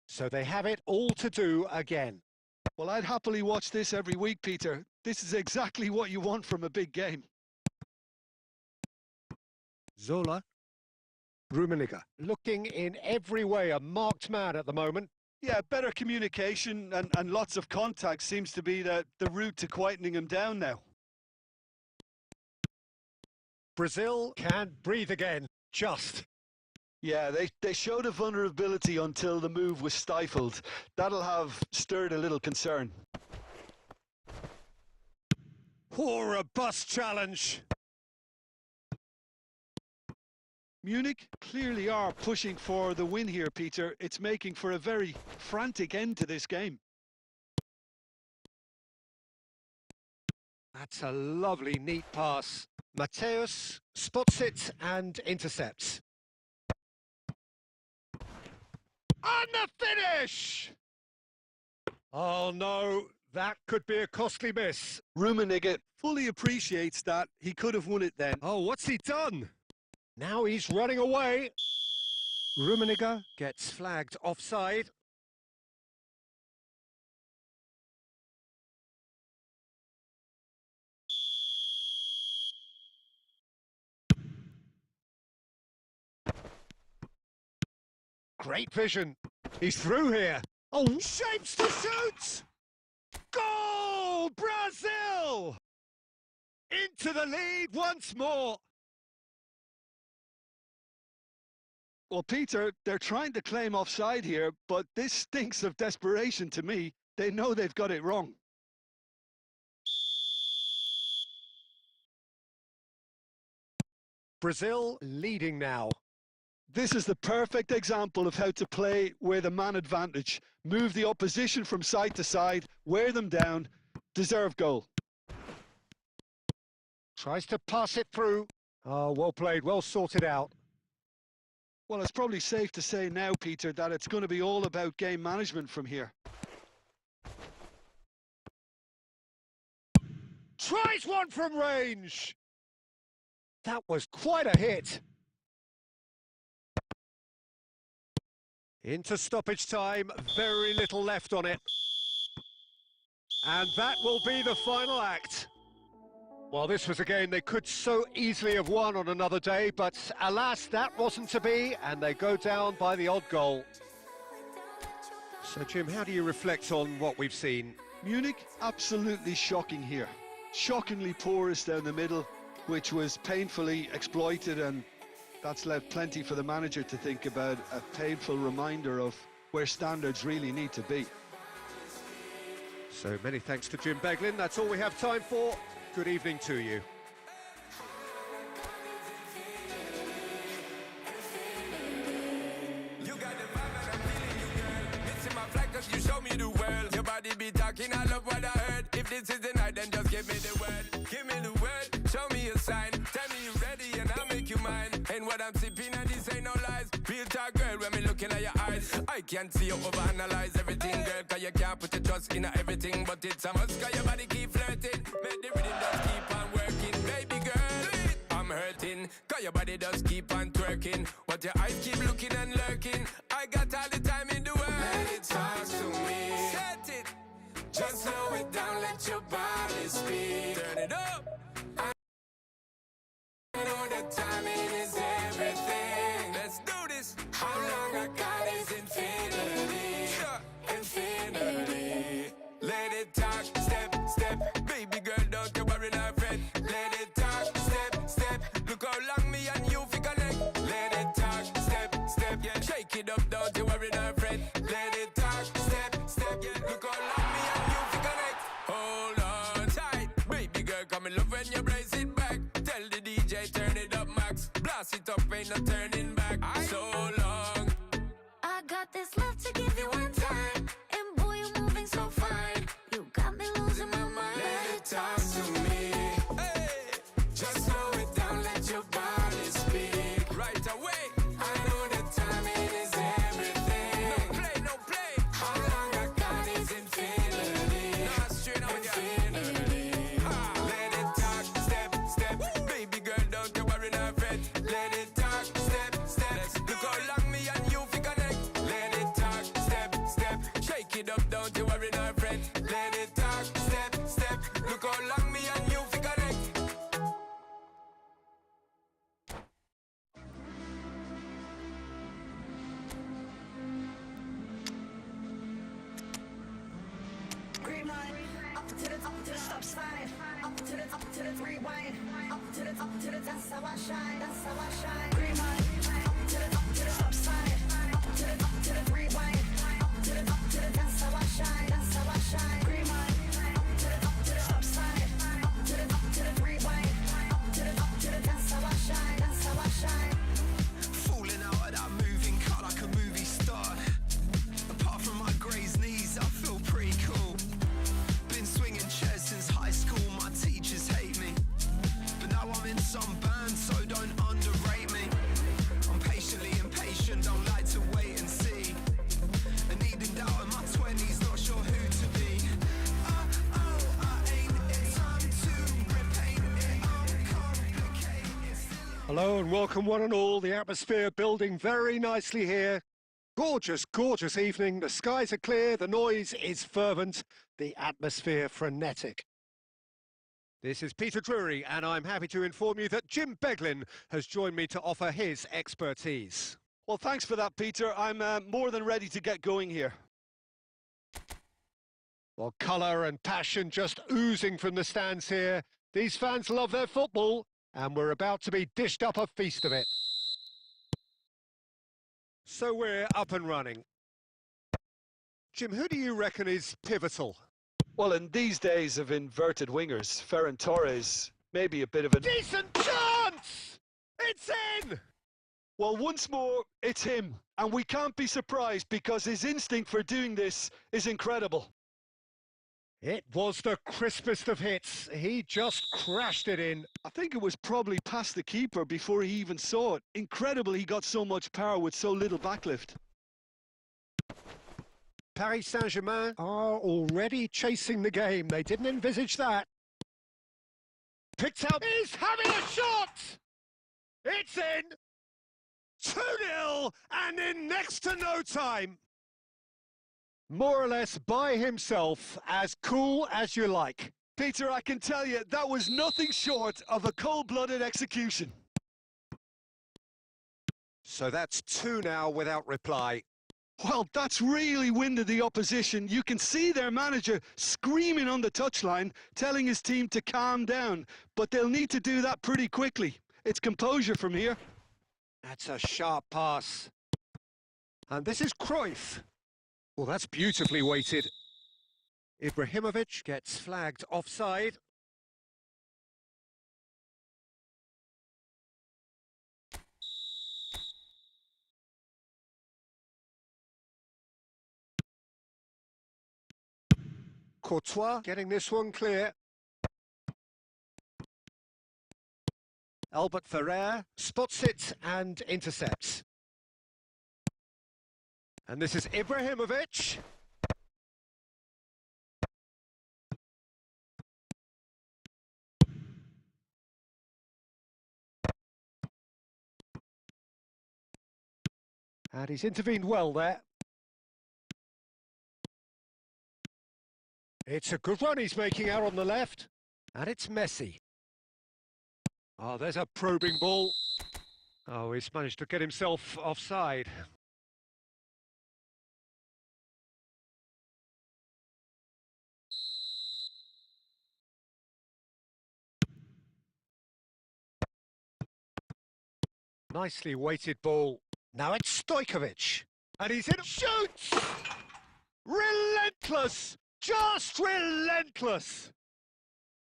So they have it all to do again. Well, I'd happily watch this every week, Peter. This is exactly what you want from a big game. Zola. Rummenigge, looking in every way a marked man at the moment. Yeah, better communication and lots of contact seems to be the route to quietening him down now. Brazil can breathe again, just. Yeah, they showed a vulnerability until the move was stifled. That'll have stirred a little concern. Poor robust challenge. Munich clearly are pushing for the win here, Peter. It's making for a very frantic end to this game. That's a lovely, neat pass. Matthäus spots it and intercepts. And the finish! Oh no, that could be a costly miss. Rummenigge fully appreciates that. He could have won it then. Oh, what's he done? Now he's running away. Rummenigge gets flagged offside. Great vision. He's through here. Oh, shapes to shoot! Goal! Brazil! Into the lead once more. Well, Peter, they're trying to claim offside here, but this stinks of desperation to me. They know they've got it wrong. Brazil leading now. This is the perfect example of how to play with a man advantage. Move the opposition from side to side, wear them down, deserve goal. Tries to pass it through. Oh, well played, well sorted out. Well, it's probably safe to say now, Peter, that it's going to be all about game management from here. Tries one from range. That was quite a hit. Into stoppage time, very little left on it. And that will be the final act. Well, this was a game they could so easily have won on another day, but alas, that wasn't to be, and they go down by the odd goal. So, Jim, how do you reflect on what we've seen? Munich, absolutely shocking here. Shockingly porous down the middle, which was painfully exploited, and that's left plenty for the manager to think about, a painful reminder of where standards really need to be. So many thanks to Jim Beglin. That's all we have time for. Good evening to you. You got the vibe and I'm feeling you, girl. Missing my flight 'cause you show me the world. Your body be talking, I love what I heard. If this is the night, then just give me the word. Give me the word, show me a sign. Tell me you're ready and I'll make you mine. And what I'm sipping and this ain't no lies. Real talk, girl, when me looking at your eyes. I can't see you overanalyze everything, girl. 'Cause you can't put your trust in everything. But it's a must, 'cause your body keep flirting. Make the rhythm just keep on working. Baby girl, I'm hurting. 'Cause your body does keep on twerking. But your eyes keep looking and lurking. I got all the time in the world. let it talk to me. Set it. Just slow it down, let your body speak. Turn it up. I know that timing is everything. Let's do this. How long I got is infinity. Infinity. Let it talk, step, step. Baby girl, don't you worry, not fret. Let it talk, step, step. Look how long me and you fi connect. Let it talk, step, step. Yeah, shake it up, don't you worry, not fret. Let it talk, step, step. Yeah, look how long me and you fi connect. Hold on tight, baby girl, come in love when you brace it back. Tell the DJ turn it up, max. Blast it up, ain't no turning back. So long. I got this love to give you one time, and boy, you're moving so fine. You got me losing my mind. Let it talk to me. Hey, just slow it down, let your body speak. Right away. I know that timing is everything. No play, no play. How long I got is infinity. Nah, straight out infinity. Let it talk, step, step. Baby girl, don't you worry, not fret. Let it talk, step, step. Look how long me and you fi connect. Let it talk, step, step. Shake it up, don't you worry, not fret. Let it talk, step, step. Look how long me and you fi connect. Green line, up to the stop sign, up to the rewind, up to the that's how I shine, that's how I shine. Green line, up to the stop sign, up to the rewind, up to the that's how I shine, that's how I shine. Green line, up to the stop sign, up to the rewind, up to the that's how I shine, that's how I shine. Falling out of that moving car like a movie star. Apart from my grazed knees, I feel pretty cool. Been swinging chairs since high school, my teachers hate me. But now I'm in some band, so don't underrate me. I'm patiently impatient, don't like to wait and see. And needing doubt in my 20s, not sure who to be. I ain't time to repaint it, uncomplicate it. Hello and welcome one and all. The atmosphere building very nicely here. Gorgeous, gorgeous evening. The skies are clear, the noise is fervent, the atmosphere frenetic. This is Peter Drury, and I'm happy to inform you that Jim Beglin has joined me to offer his expertise. Well, thanks for that, Peter. I'm more than ready to get going here. Well, colour and passion just oozing from the stands here. These fans love their football, and we're about to be dished up a feast of it. So we're up and running. Jim, who do you reckon is pivotal? Well, in these days of inverted wingers, Ferran Torres may be a bit of a... Decent chance! It's in! Well, once more, it's him. And we can't be surprised because his instinct for doing this is incredible. It was the crispest of hits. He just crashed it in. I think it was probably past the keeper before he even saw it. Incredible he got so much power with so little backlift. Paris Saint-Germain are already chasing the game. They didn't envisage that. Picked out. He's having a shot! It's in! 2-0 and in next to no time. More or less by himself, as cool as you like. Peter, I can tell you, that was nothing short of a cold-blooded execution. So that's 2 now without reply. Well, that's really winded the opposition. You can see their manager screaming on the touchline, telling his team to calm down. But they'll need to do that pretty quickly. It's composure from here. That's a sharp pass. And this is Cruyff. Well, that's beautifully weighted. Ibrahimovic gets flagged offside. Courtois getting this one clear. Albert Ferrer spots it and intercepts. And this is Ibrahimovic. And he's intervened well there. It's a good run he's making out on the left. And it's Messi. Oh, there's a probing ball. Oh, he's managed to get himself offside. Nicely weighted ball. Now it's Stojkovic. And he's in. Shoots! Relentless! Just relentless!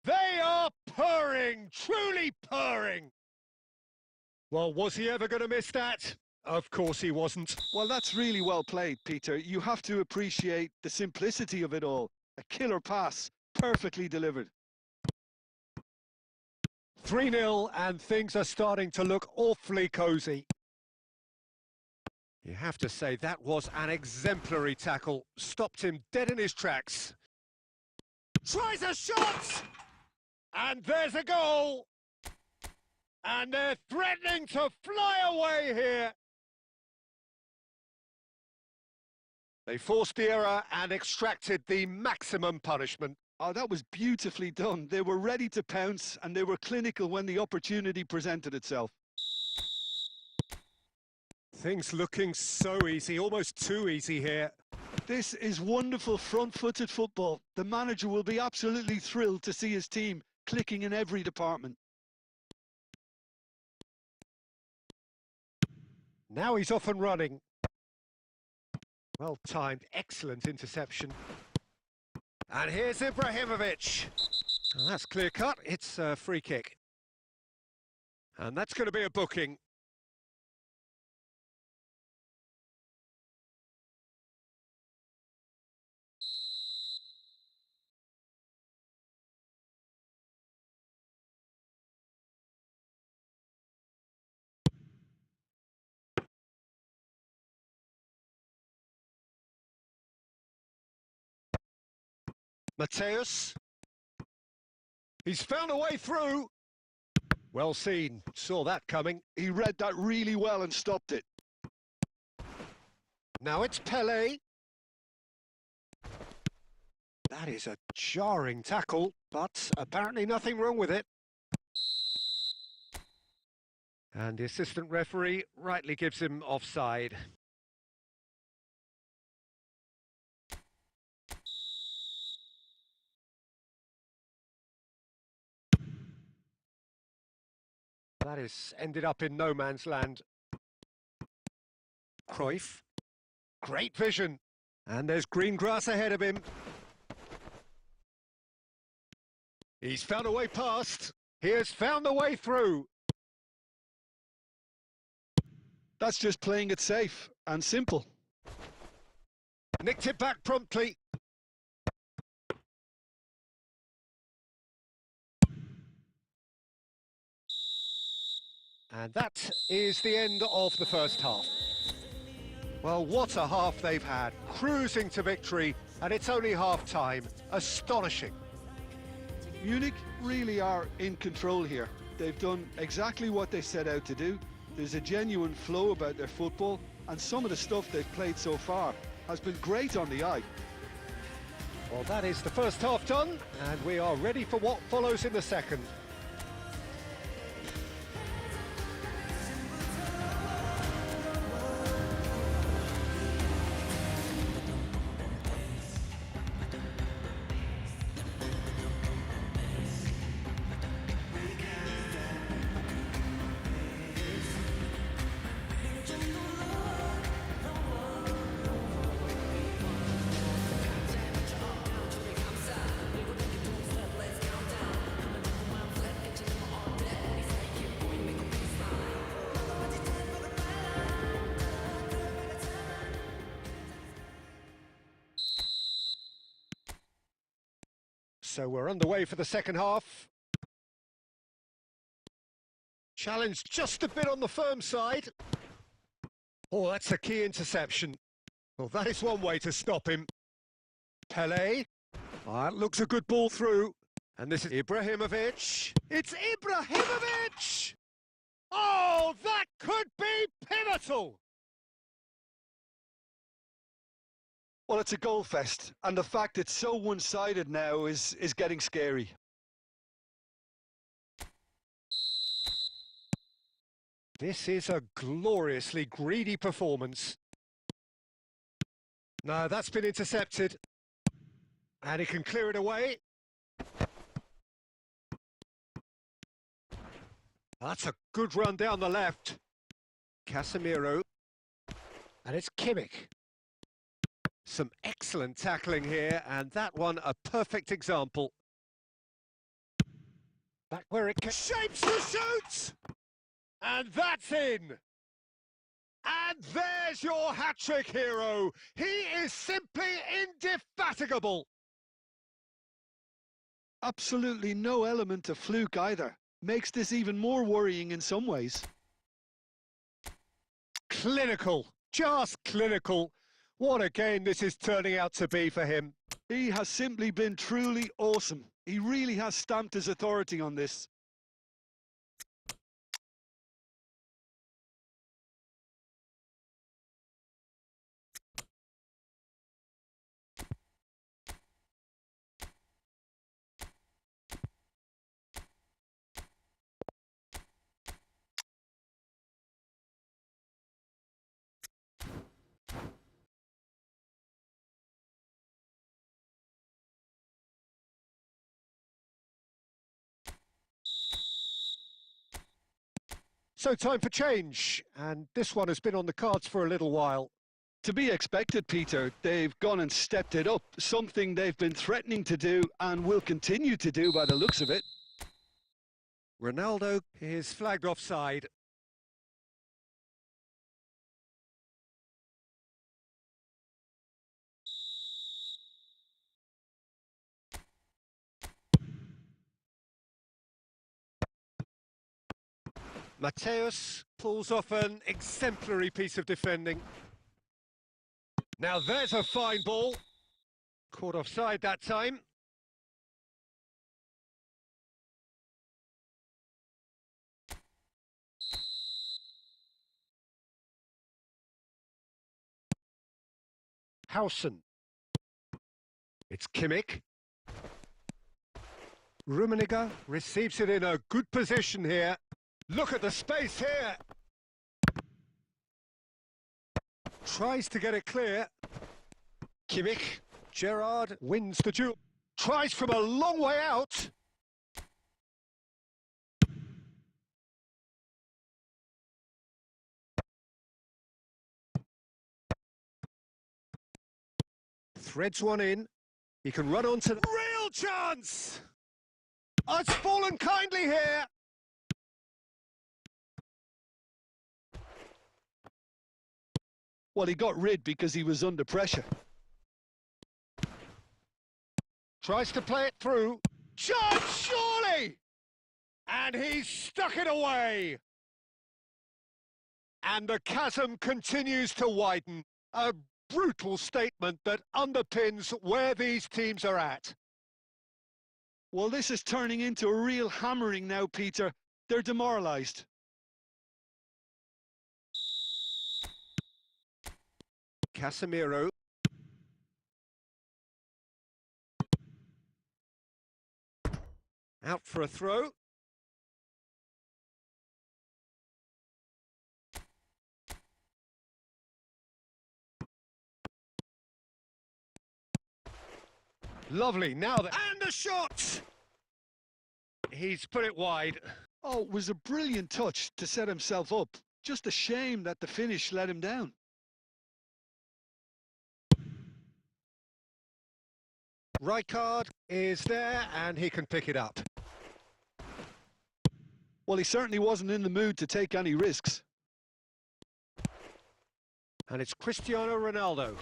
They are purring, truly purring. Well, was he ever going to miss that? Of course he wasn't. Well, that's really well played, Peter. You have to appreciate the simplicity of it all. A killer pass, perfectly delivered. 3-0 and things are starting to look awfully cosy. You have to say that was an exemplary tackle. Stopped him dead in his tracks. Tries a shot! And there's a goal! And they're threatening to fly away here. They forced the error and extracted the maximum punishment. Oh, that was beautifully done. They were ready to pounce and they were clinical when the opportunity presented itself. Things looking so easy, almost too easy here. This is wonderful front-footed football. The manager will be absolutely thrilled to see his team clicking in every department. Now he's off and running. Well timed, excellent interception. And here's Ibrahimovic. Oh, that's clear cut, it's a free kick. And that's going to be a booking. Mateus. He's found a way through. Well seen, saw that coming. He read that really well and stopped it. Now it's Pele. That is a jarring tackle, but apparently nothing wrong with it. And the assistant referee rightly gives him offside. That is ended up in no man's land. Cruyff. Great vision. And there's green grass ahead of him. He's found a way past. He has found a way through. That's just playing it safe and simple. Nicked it back promptly. And that is the end of the first half. Well, what a half they've had. Cruising to victory, and it's only half-time. Astonishing. Munich really are in control here. They've done exactly what they set out to do. There's a genuine flow about their football, and some of the stuff they've played so far has been great on the eye. Well, that is the first half done, and we are ready for what follows in the second. So we're underway for the second half. Challenge just a bit on the firm side. Oh, that's a key interception. Well, that is one way to stop him. Pele. That looks a good ball through. And this is Ibrahimovic. It's Ibrahimovic! Oh, that could be pivotal! Well, it's a goal fest, and the fact it's so one-sided now is getting scary. This is a gloriously greedy performance. No, that's been intercepted. And he can clear it away. That's a good run down the left. Casemiro. And it's Kimmich. Some excellent tackling here, and that one a perfect example. Back where it shapes the shoots! And that's in! And there's your hat-trick hero! He is simply indefatigable! Absolutely no element of fluke either. Makes this even more worrying in some ways. Clinical, just clinical. What a game this is turning out to be for him. He has simply been truly awesome. He really has stamped his authority on this. So time for change, and this one has been on the cards for a little while. To be expected, Peter. They've gone and stepped it up, something they've been threatening to do and will continue to do by the looks of it. Ronaldo is flagged offside. Mateus pulls off an exemplary piece of defending. Now there's a fine ball. Caught offside that time. Hausen. It's Kimmich. Rummenigge receives it in a good position here. Look at the space here. Tries to get it clear. Kimmich. Gerrard wins the duel. Tries from a long way out. Threads one in. He can run on to the real chance. Oh, it's fallen kindly here. Well, he got rid because he was under pressure. Tries to play it through. Chance, surely! And he's stuck it away. And the chasm continues to widen. A brutal statement that underpins where these teams are at. Well, this is turning into a real hammering now, Peter. They're demoralised. Casemiro. Out for a throw. Lovely, now that... And the shot! He's put it wide. Oh, it was a brilliant touch to set himself up. Just a shame that the finish let him down. Rijkaard is there and he can pick it up. Well, he certainly wasn't in the mood to take any risks. And it's Cristiano Ronaldo.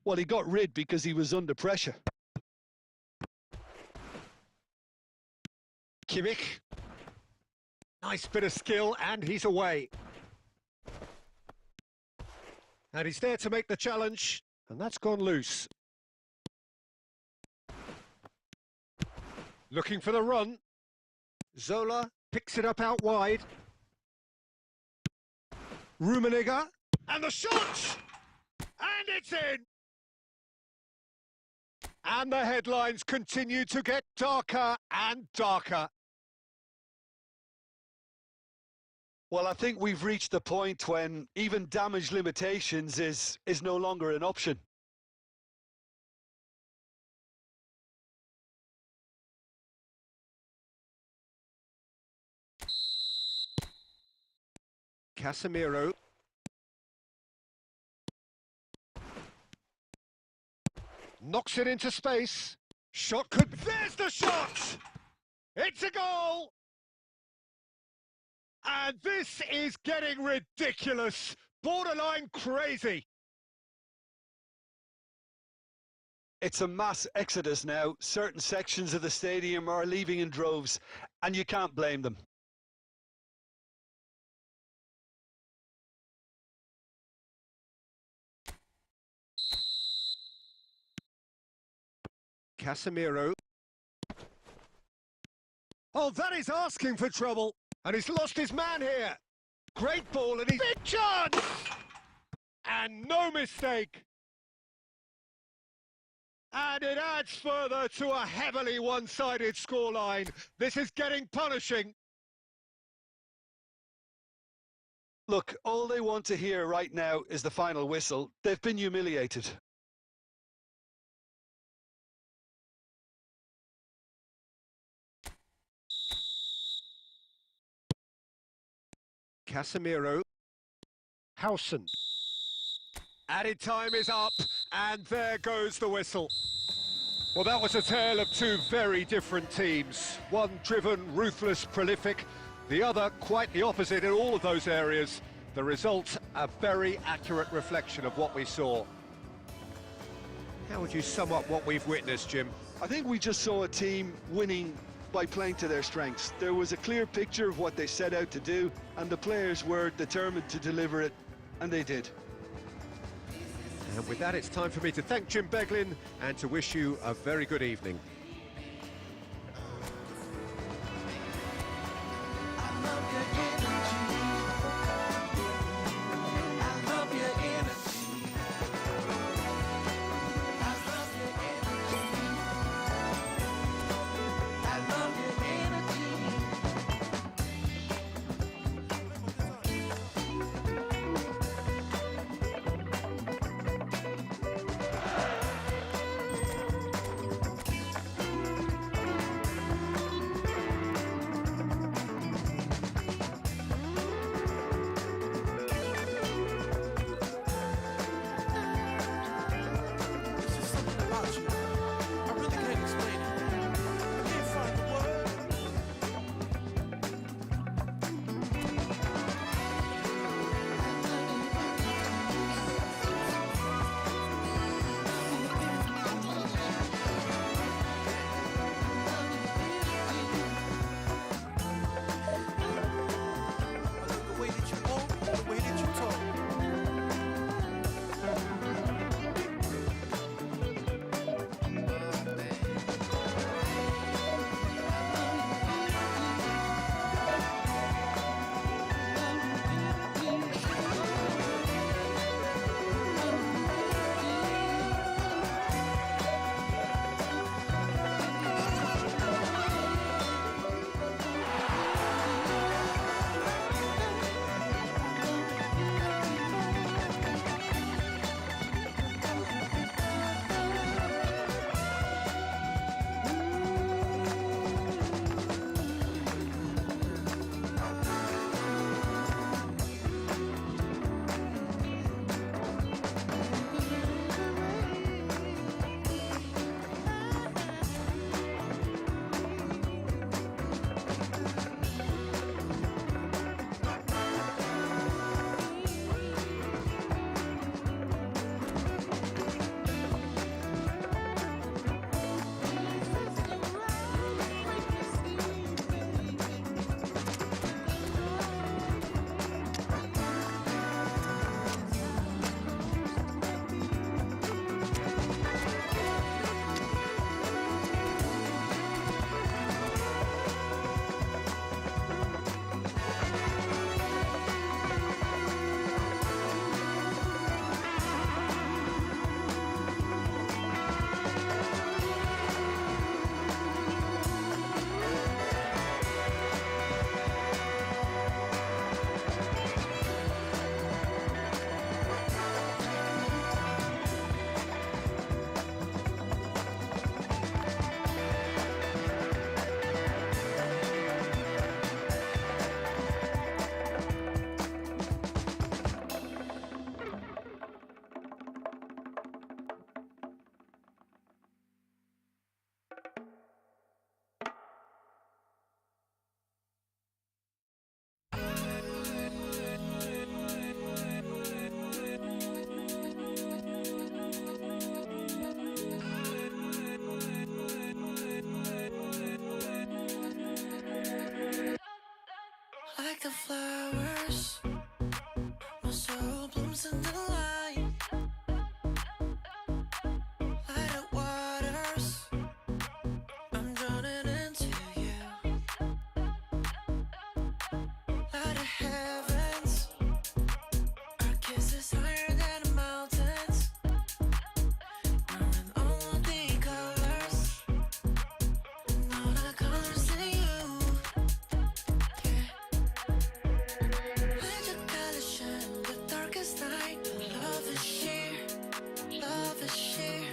Well, he got rid because he was under pressure. Kimmich. Nice bit of skill and he's away. And he's there to make the challenge, and that's gone loose. Looking for the run. Zola picks it up out wide. Rummenigge. And the shot! And it's in! And the headlines continue to get darker and darker. Well, I think we've reached the point when even damage limitations is no longer an option. Casemiro. Knocks it into space. Shot could... There's the shot! It's a goal! And this is getting ridiculous. Borderline crazy. It's a mass exodus now. Certain sections of the stadium are leaving in droves, and you can't blame them. Casemiro. Oh, that is asking for trouble. And he's lost his man here. Great ball and he's... Big chance! And no mistake. And it adds further to a heavily one-sided scoreline. This is getting punishing. Look, all they want to hear right now is the final whistle. They've been humiliated. Casemiro. Howson. Added time is up, and there goes the whistle. Well, that was a tale of two very different teams. One driven, ruthless, prolific. The other quite the opposite in all of those areas. The result, a very accurate reflection of what we saw. How would you sum up what we've witnessed, Jim? I think we just saw a team winning by playing to their strengths. There was a clear picture of what they set out to do, and the players were determined to deliver it, and they did. And with that, it's time for me to thank Jim Beglin and to wish you a very good evening. Like the flowers, my soul blooms in the light. Light of waters, I'm drowning into you. Light of heavens, our kiss is higher than the mountains. We're in all the colors, and all the colors in you. Let your color shine the darkest night. Love is sheer, love is sheer.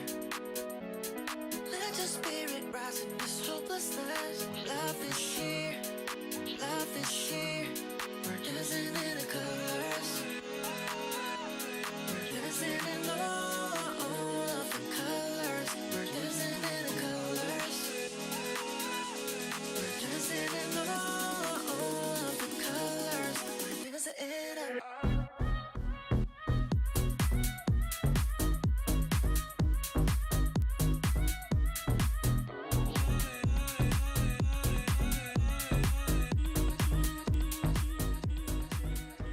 Let your spirit rise in this hopelessness. Love is sheer, love is sheer. We're dancing in the colors. We're dancing in all of the colors. We're dancing in the colors. We're dancing in all of the colors. We're dancing in it.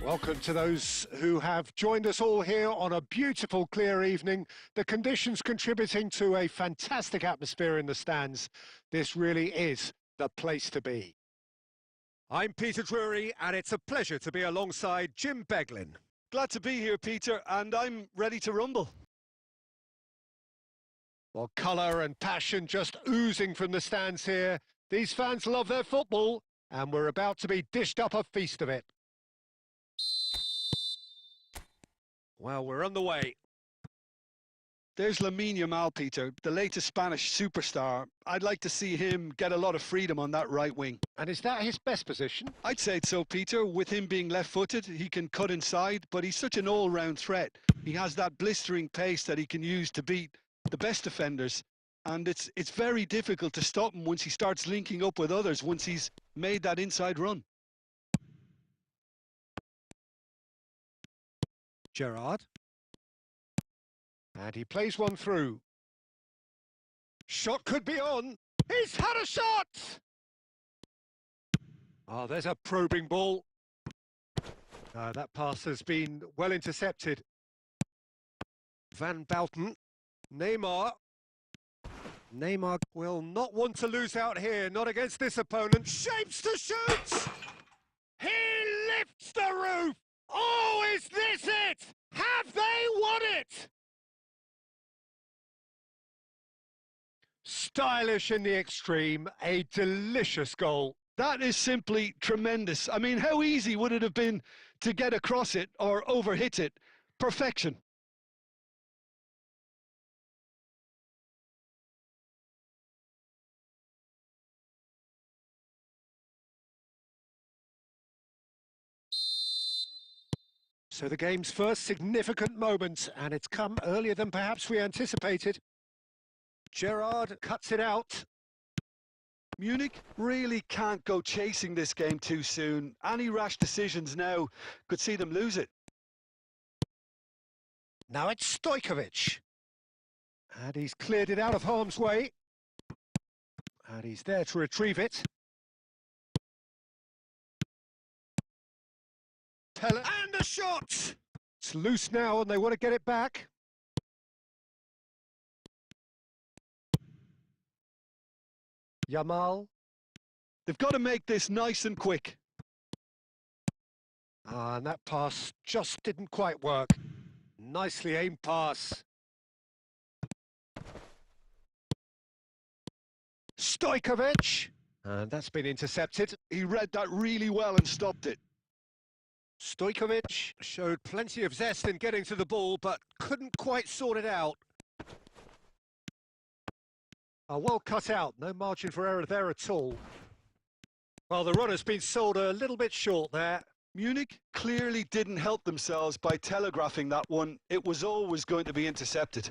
Welcome to those who have joined us all here on a beautiful, clear evening. The conditions contributing to a fantastic atmosphere in the stands. This really is the place to be. I'm Peter Drury, and it's a pleasure to be alongside Jim Beglin. Glad to be here, Peter, and I'm ready to rumble. Well, colour and passion just oozing from the stands here. These fans love their football, and we're about to be dished up a feast of it. Well, we're on the way. There's Lamine Yamal, Peter, the latest Spanish superstar. I'd like to see him get a lot of freedom on that right wing. And is that his best position? I'd say so, Peter. With him being left-footed, he can cut inside, but he's such an all-round threat. He has that blistering pace that he can use to beat the best defenders, and it's very difficult to stop him once he starts linking up with others, once he's made that inside run. Gerrard. And he plays one through. Shot could be on. He's had a shot! Oh, there's a probing ball. That pass has been well intercepted. Van Bouten. Neymar. Neymar will not want to lose out here, not against this opponent. Shapes to shoot! He lifts the roof! Oh, is this it? Have they won it? Stylish in the extreme, a delicious goal. That is simply tremendous. I mean, how easy would it have been to get across it or overhit it? Perfection. So the game's first significant moment, and it's come earlier than perhaps we anticipated. Gerrard cuts it out. Munich really can't go chasing this game too soon. Any rash decisions now could see them lose it. Now it's Stojkovic. And he's cleared it out of harm's way. And he's there to retrieve it. And the shot! It's loose now and they want to get it back. Yamal. They've got to make this nice and quick. And that pass just didn't quite work. Nicely aimed pass. Stojkovic. And that's been intercepted. He read that really well and stopped it. Stojkovic showed plenty of zest in getting to the ball, but couldn't quite sort it out. Well cut out, no margin for error there at all. Well, the run has been sold a little bit short there. Munich clearly didn't help themselves by telegraphing that one. It was always going to be intercepted.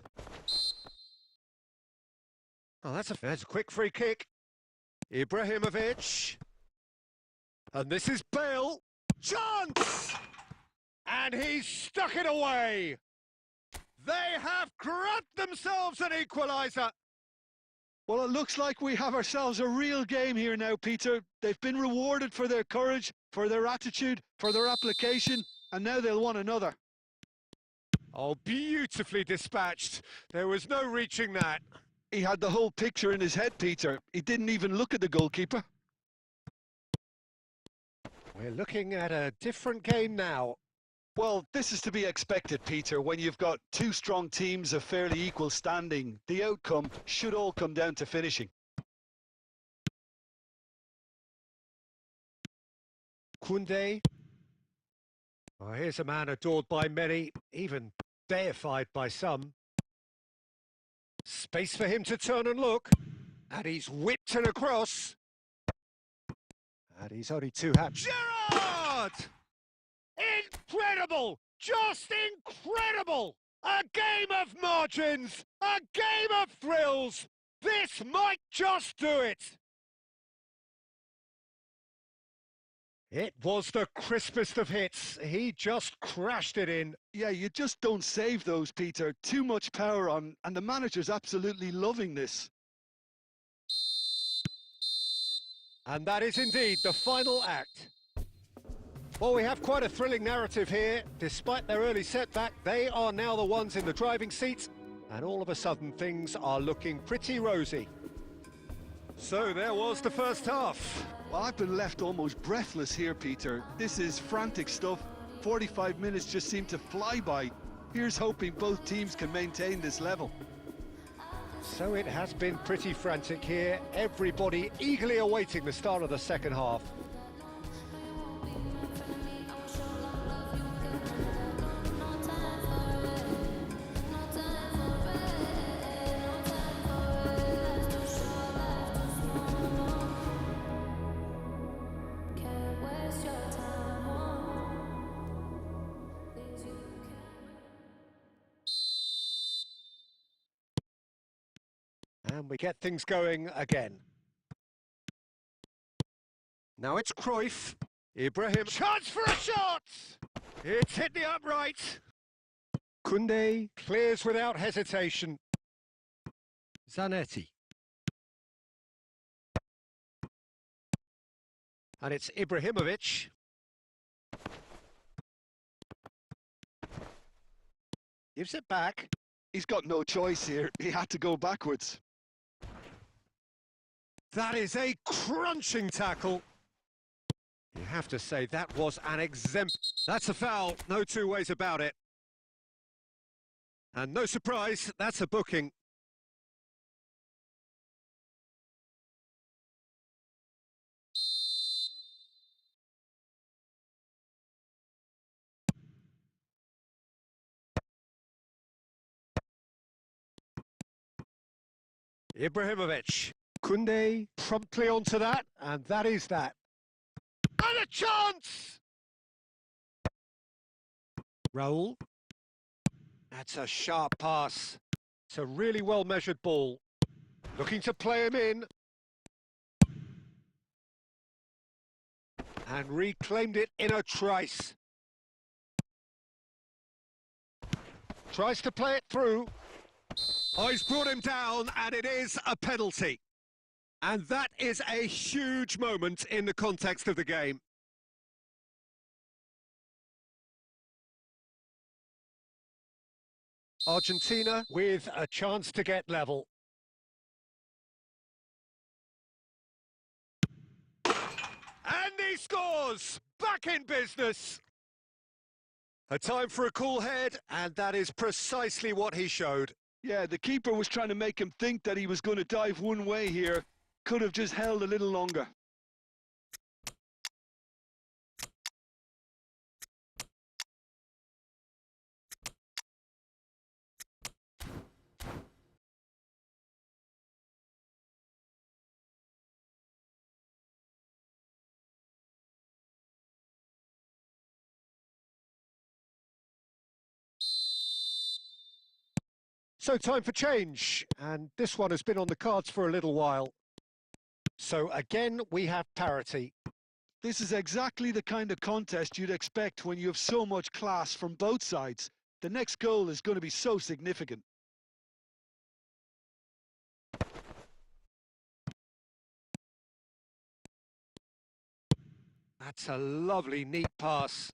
Oh, that's a quick free kick. Ibrahimovic. And this is Bale. Chance! And he's stuck it away. They have grabbed themselves an equaliser. Well, it looks like we have ourselves a real game here now, Peter. They've been rewarded for their courage, for their attitude, for their application, and now they'll want another. Oh, beautifully dispatched. There was no reaching that. He had the whole picture in his head, Peter. He didn't even look at the goalkeeper. We're looking at a different game now. Well, this is to be expected, Peter. When you've got two strong teams of fairly equal standing, the outcome should all come down to finishing. Koundé. Oh, here's a man adored by many, even deified by some. Space for him to turn and look. And he's whipped it across. And he's only too happy. Gerrard! Incredible! Just incredible! A game of margins! A game of thrills! This might just do it! It was the crispest of hits. He just crashed it in. Yeah, you just don't save those, Peter. Too much power on, and the manager's absolutely loving this. And that is indeed the final act. Well, we have quite a thrilling narrative here. Despite their early setback, they are now the ones in the driving seat, and all of a sudden things are looking pretty rosy. So there was the first half. Well, I've been left almost breathless here, Peter. This is frantic stuff. 45 minutes just seem to fly by. Here's hoping both teams can maintain this level. So it has been pretty frantic here. Everybody eagerly awaiting the start of the second half. And we get things going again. Now it's Cruyff. Ibrahim. Chance for a shot! It's hit the upright. Koundé clears without hesitation. Zanetti. And it's Ibrahimovic. Gives it back. He's got no choice here. He had to go backwards. That is a crunching tackle. You have to say that was an exempt. That's a foul, no two ways about it. And no surprise, that's a booking. Ibrahimovic. Koundé promptly onto that, and that is that. And a chance! Raul. That's a sharp pass. It's a really well-measured ball. Looking to play him in. And reclaimed it in a trice. Tries to play it through. Oh, he's brought him down, and it is a penalty. And that is a huge moment in the context of the game. Argentina with a chance to get level. And he scores! Back in business! A time for a cool head, and that is precisely what he showed. Yeah, the keeper was trying to make him think that he was going to dive one way here. Could have just held a little longer. So time for change, and this one has been on the cards for a little while. So again, we have parity. This is exactly the kind of contest you'd expect when you have so much class from both sides. The next goal is going to be so significant. That's a lovely, neat pass.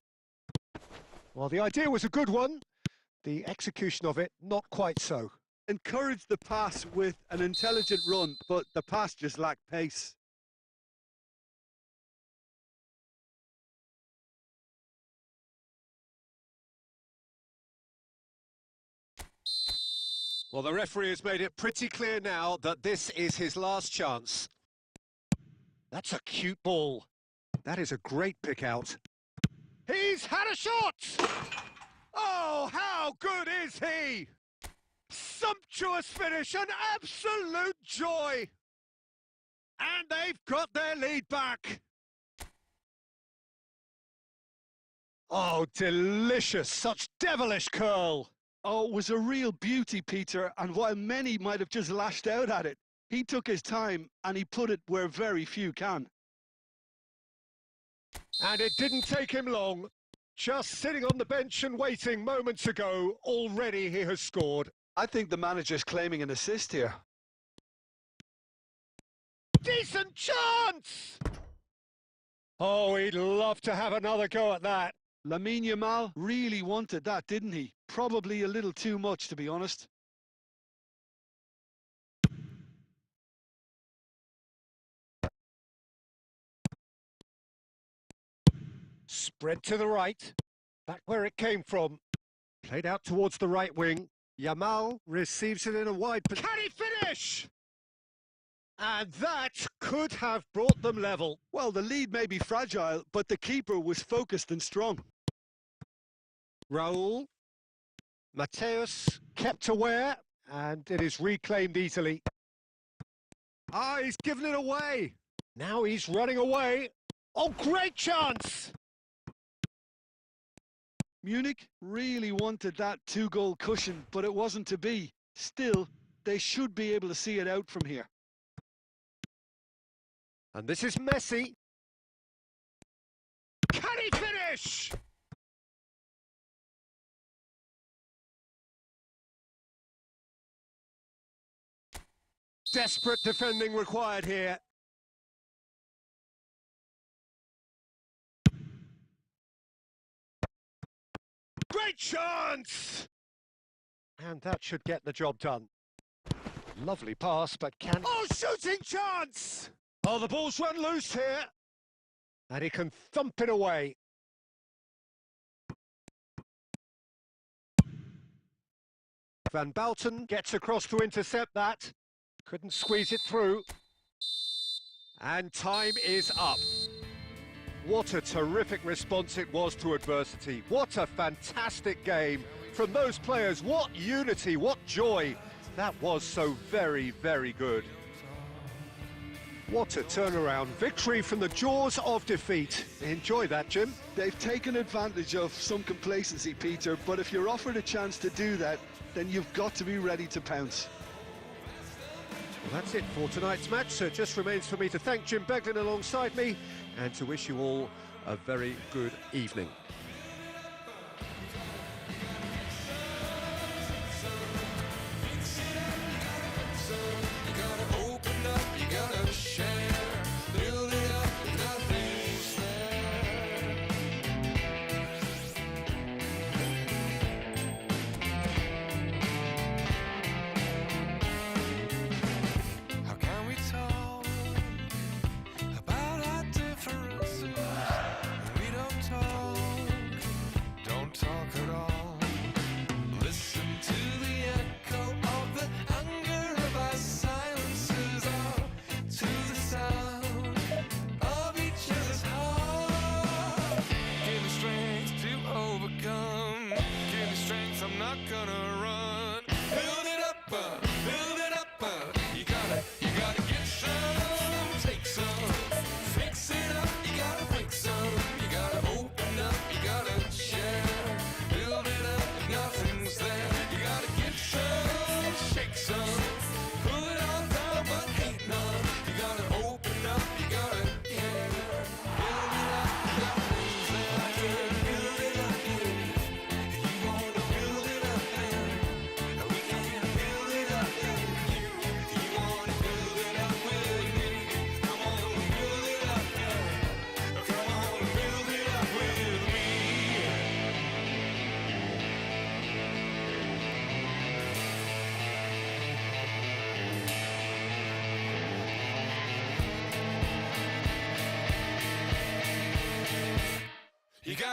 Well, the idea was a good one. The execution of it, not quite so. Encouraged the pass with an intelligent run, but the pass just lacked pace. Well, the referee has made it pretty clear now that this is his last chance. That's a cute ball. That is a great pick out. He's had a shot! Oh, how good is he? Sumptuous finish, an absolute joy! And they've got their lead back. Oh, delicious, such devilish curl. Oh, it was a real beauty, Peter, and while many might have just lashed out at it, he took his time and he put it where very few can. And it didn't take him long. Just sitting on the bench and waiting moments ago, already he has scored. I think the manager's claiming an assist here. Decent chance! Oh, he'd love to have another go at that. Lamine Yamal really wanted that, didn't he? Probably a little too much, to be honest. Spread to the right. Back where it came from. Played out towards the right wing. Yamal receives it in a wide... Can he finish? And that could have brought them level. Well, the lead may be fragile, but the keeper was focused and strong. Raul. Mateus kept aware, and it is reclaimed easily. Ah, he's given it away. Now he's running away. Oh, great chance! Munich really wanted that two-goal cushion, but it wasn't to be. Still, they should be able to see it out from here. And this is Messi. Can he finish? Desperate defending required here. Great chance! And that should get the job done. Lovely pass, but can... Oh, shooting chance! Oh, the ball's run loose here. And he can thump it away. Van Bouten gets across to intercept that. Couldn't squeeze it through. And time is up. What a terrific response it was to adversity. What a fantastic game from those players. What unity, what joy. That was so very, very good. What a turnaround. Victory from the jaws of defeat. Enjoy that, Jim. They've taken advantage of some complacency, Peter, but if you're offered a chance to do that, then you've got to be ready to pounce. Well, that's it for tonight's match, so it just remains for me to thank Jim Beglin alongside me and to wish you all a very good evening. We don't talk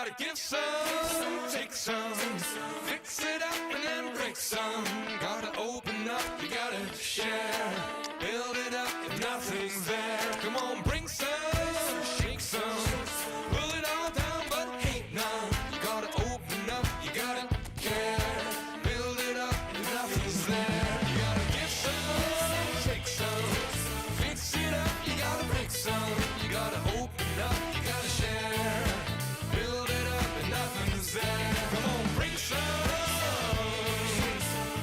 gotta give some, take some, fix it up and then break some. Gotta open up, you gotta share, build it up if nothing's there. Come on, bring some, shake some, pull it all down but hate none. You gotta open up, you gotta care, build it up if nothing's there. You gotta give some, take some, fix it up, you gotta break some. You gotta open up, you gotta share, build it up and nothing's there. Come on, bring some,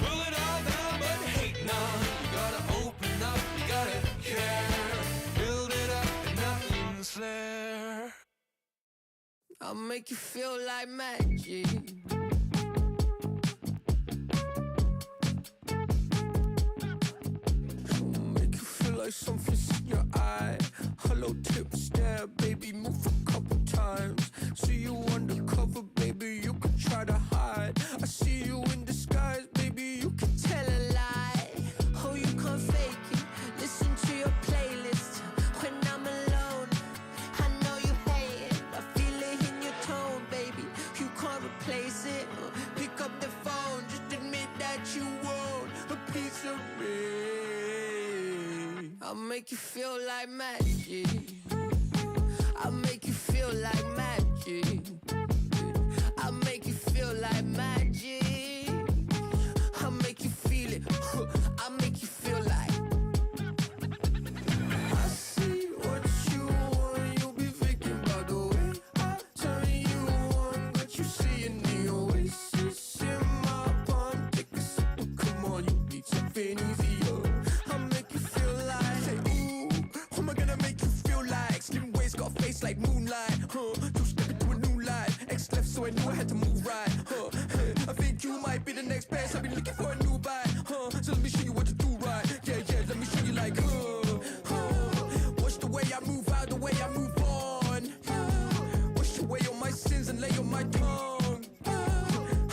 pull it all down but hate none. You gotta open up, you gotta care, build it up and nothing's there. I'll make you feel like magic. Make you feel like something's in your eye. Hello, tip, stare, baby, move a couple times. See you undercover, baby, you can try to hide. I see you in disguise, baby, you can tell a lie. Oh, you can't fake it. Listen to your playlist when I'm alone. I know you hate it. I feel it in your tone, baby. You can't replace it. Pick up the phone, just admit that you want a piece of me. I'll make you feel like magic. I'll make you feel like magic. I'll make you feel like magic. I'll make you feel it. I'll make you feel like. I see what you want. You'll be thinking about the way I turn you on. Got you seeing the oasis in my palm. Take a sip, come on, you need something easier. I'll make you feel like. Say, ooh, who am I gonna make you feel like? Slim waist, got a face like moonlight. Two step into a new life. X left, so I knew I had to move right. I think you might be the next best. I've been looking for a new buy. So let me show you what to do right. Yeah, let me show you like. Watch the way I move out, the way I move on. Wash away all my sins and lay on my tongue.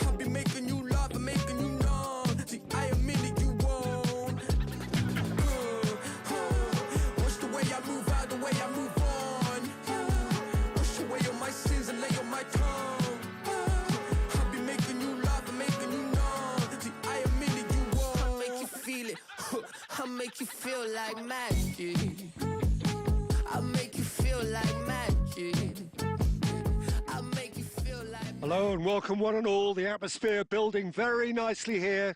I'll be making you laugh and making you numb. See, I am in it, you won't. Watch the way I move out, the way I move on. Wash away all my sins and lay on my tongue. I'll be making you laugh and making you numb. See, I am in it, you won't. I'll make you feel it. I'll make you feel like magic. I'll make you feel like magic. I'll make you feel like. Hello and welcome one and all. The atmosphere building very nicely here.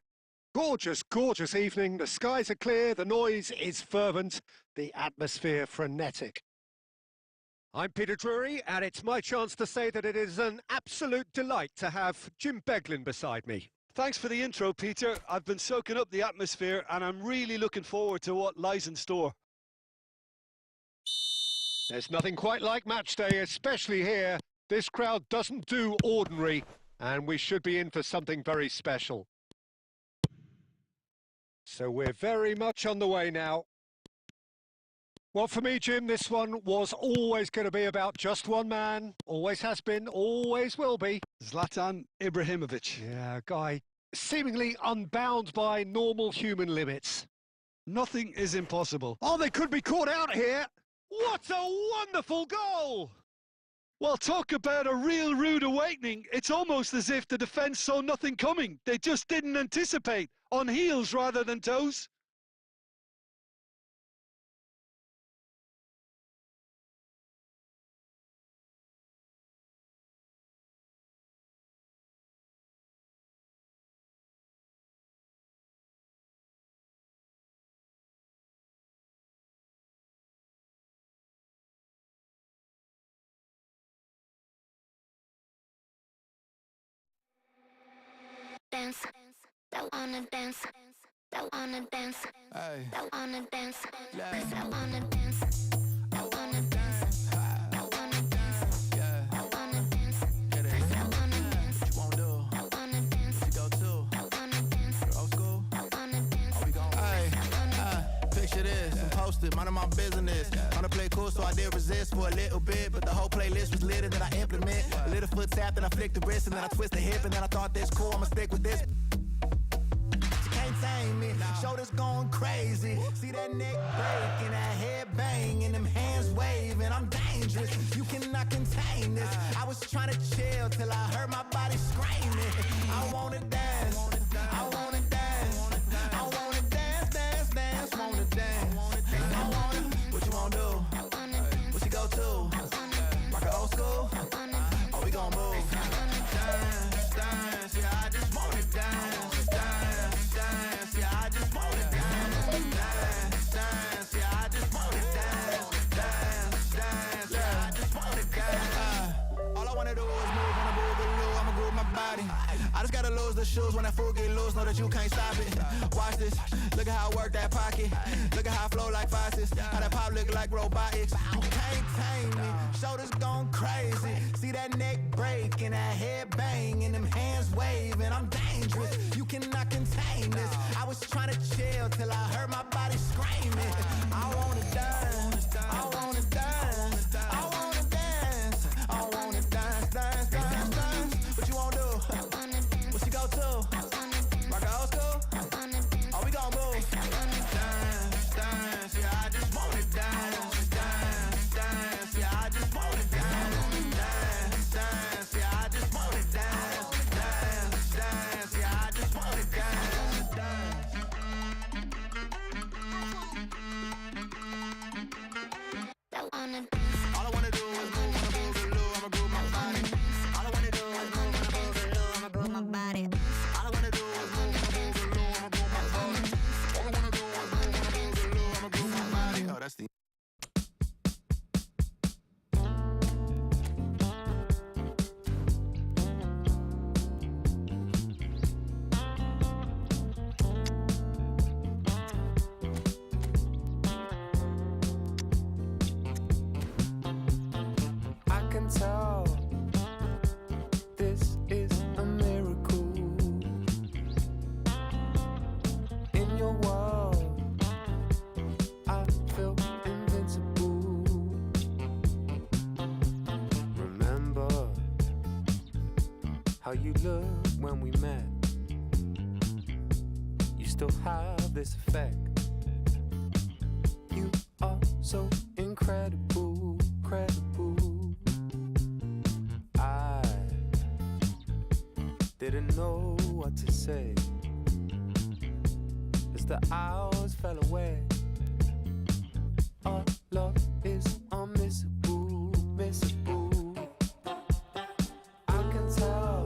Gorgeous, gorgeous evening. The skies are clear, the noise is fervent, the atmosphere frenetic. I'm Peter Drury, and it's my chance to say that it is an absolute delight to have Jim Beglin beside me. Thanks for the intro, Peter. I've been soaking up the atmosphere and I'm really looking forward to what lies in store. There's nothing quite like match day, especially here. This crowd doesn't do ordinary, and we should be in for something very special. So we're very much on the way now. Well, for me, Jim, this one was always going to be about just one man. Always has been, always will be. Zlatan Ibrahimovic. Yeah, a guy seemingly unbound by normal human limits. Nothing is impossible. Oh, they could be caught out here. What a wonderful goal! Well, talk about a real rude awakening. It's almost as if the defence saw nothing coming. They just didn't anticipate. On heels rather than toes. Dance, that wanna dance, that wanna dance, Hey, that wanna dance, yeah, that wanna dance, that wanna dance, that wanna dance, yeah, that wanna dance, get it. that wanna dance, What you wanna do? that wanna dance, We go too. that wanna dance, Old school. that wanna dance. We gon' hey, picture this, I'm posted, minding my business. Wanna play cool, so I did resist for a little bit, but the whole playlist was lit and then I implement. A little foot tap, then I flick the wrist, and then I twist the hip, and then I thought this cool, I'ma stick with this. She can't tame me, shoulders going crazy. See that neck breaking, that head banging, them hands waving, I'm dangerous. dangerous. You cannot contain this. I was trying to chill till I heard my body screaming. I wanna dance, I wanna dance, I wanna dance, dance, dance, wanna dance. I wanna, what you wanna do? What you go to? Rock it old school? Oh, we gon' move. Dance, dance, yeah, I just wanna dance, dance, dance, yeah, I just wanna dance, dance, dance, yeah, I just wanna dance, dance, dance, yeah, I just wanna dance. All I wanna do is move on a boogaloo, I'ma groove my body. I just gotta lose the shoes when that fool get loose, know that you can't stop it. Watch this, look at how I work that pocket. Look at how I flow like faucets, how that pop look like robotics. You can't tame me, shoulders gone crazy. See that neck break and that head bang and them hands waving. I'm dangerous, you cannot contain this. I was trying to chill till I heard my body screaming. I wanna dance, I wanna dance, I wanna dance, I wanna dance, dance, dance, dance. What you wanna do? What you go to? Rock it old school? Oh, we gon' move. Dance, dance, yeah, I just wanna dance, dance, dance, yeah, I just wanna dance, dance, dance, yeah, I just wanna dance, dance, dance, yeah, I just wanna dance, dance. All I wanna do is move on a boogaloo, I'ma groove my body. All I wanna do is move on a boogaloo, I'ma groove my body. All I wanna do is move on a boogaloo, I'ma groove my body. All I wanna do is move on a boogaloo, I'ma groove my body. Oh, that's the I can tell this is a miracle. In your world, I feel invincible. Remember how you looked when we met. You still have this effect. You are so incredible, credible. I didn't know what to say as the hours fell away. Our love is unmissable, missable. I can tell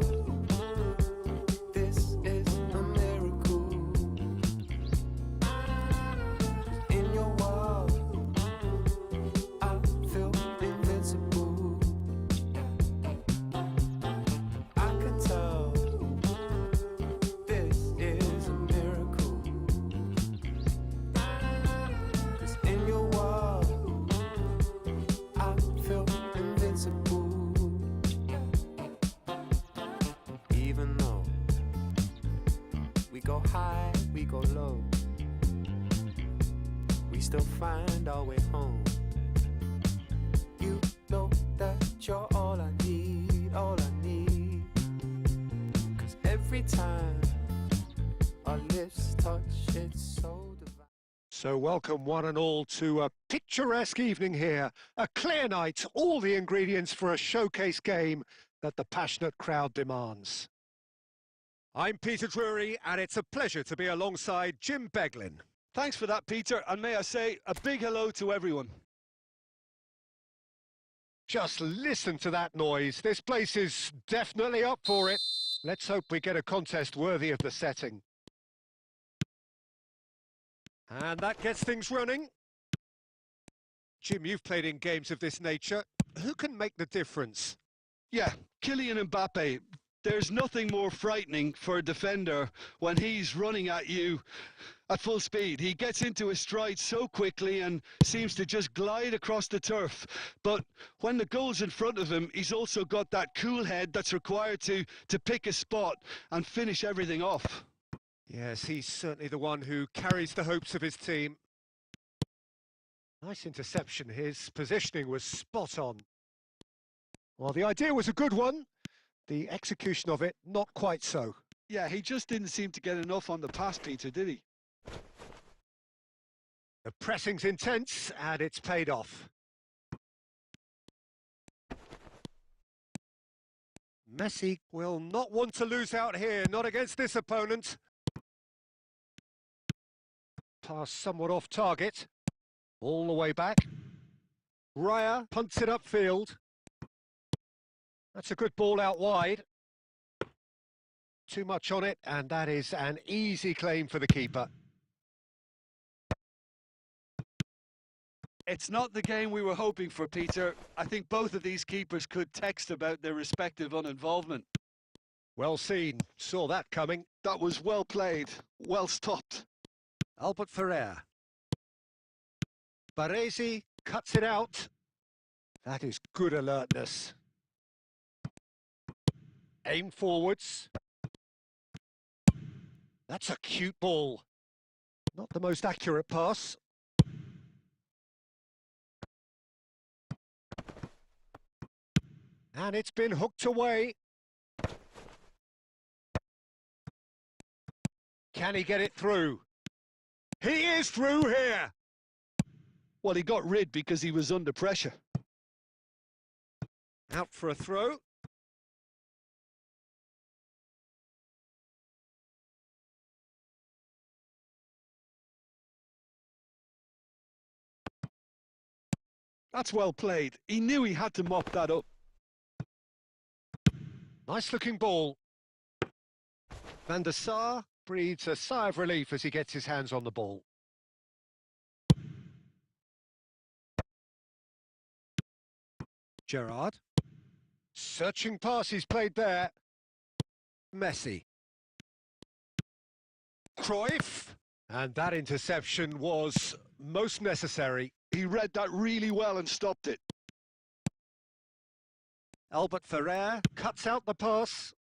this is a miracle. In your world, I feel invincible. I can tell this is a miracle. 'Cause in your world, I feel invincible. Even though we go high, we go low, we still find our way home. You know that you're all I need, all I need. 'Cause every time our lips touch, it's so divine. So welcome one and all to a picturesque evening here. A clear night, all the ingredients for a showcase game that the passionate crowd demands. I'm Peter Drury, and it's a pleasure to be alongside Jim Beglin. Thanks for that, Peter, and may I say a big hello to everyone. Just listen to that noise. This place is definitely up for it. Let's hope we get a contest worthy of the setting. And that gets things running. Jim, you've played in games of this nature. Who can make the difference? Yeah, Kylian Mbappe. There's nothing more frightening for a defender when he's running at you at full speed. He gets into his stride so quickly and seems to just glide across the turf. But when the goal's in front of him, he's also got that cool head that's required to pick a spot and finish everything off. Yes, he's certainly the one who carries the hopes of his team. Nice interception. His positioning was spot on. Well, the idea was a good one. The execution of it, not quite so. Yeah, he just didn't seem to get enough on the pass, Peter, did he? The pressing's intense, and it's paid off. Messi will not want to lose out here, not against this opponent. Pass somewhat off target. All the way back. Raya punts it upfield. That's a good ball out wide. Too much on it, and that is an easy claim for the keeper. It's not the game we were hoping for, Peter. I think both of these keepers could text about their respective uninvolvement. Well seen, saw that coming. That was well played, well stopped. Albert Ferrer. Baresi cuts it out. That is good alertness. Aim forwards. That's a cute ball. Not the most accurate pass. And it's been hooked away. Can he get it through? He is through here! Well, he got rid because he was under pressure. Out for a throw. That's well played. He knew he had to mop that up. Nice looking ball. Van der Sar breathes a sigh of relief as he gets his hands on the ball. Gerrard. Searching pass he's played there. Messi. Cruyff. And that interception was most necessary. He read that really well and stopped it. Albert Ferrer cuts out the pass.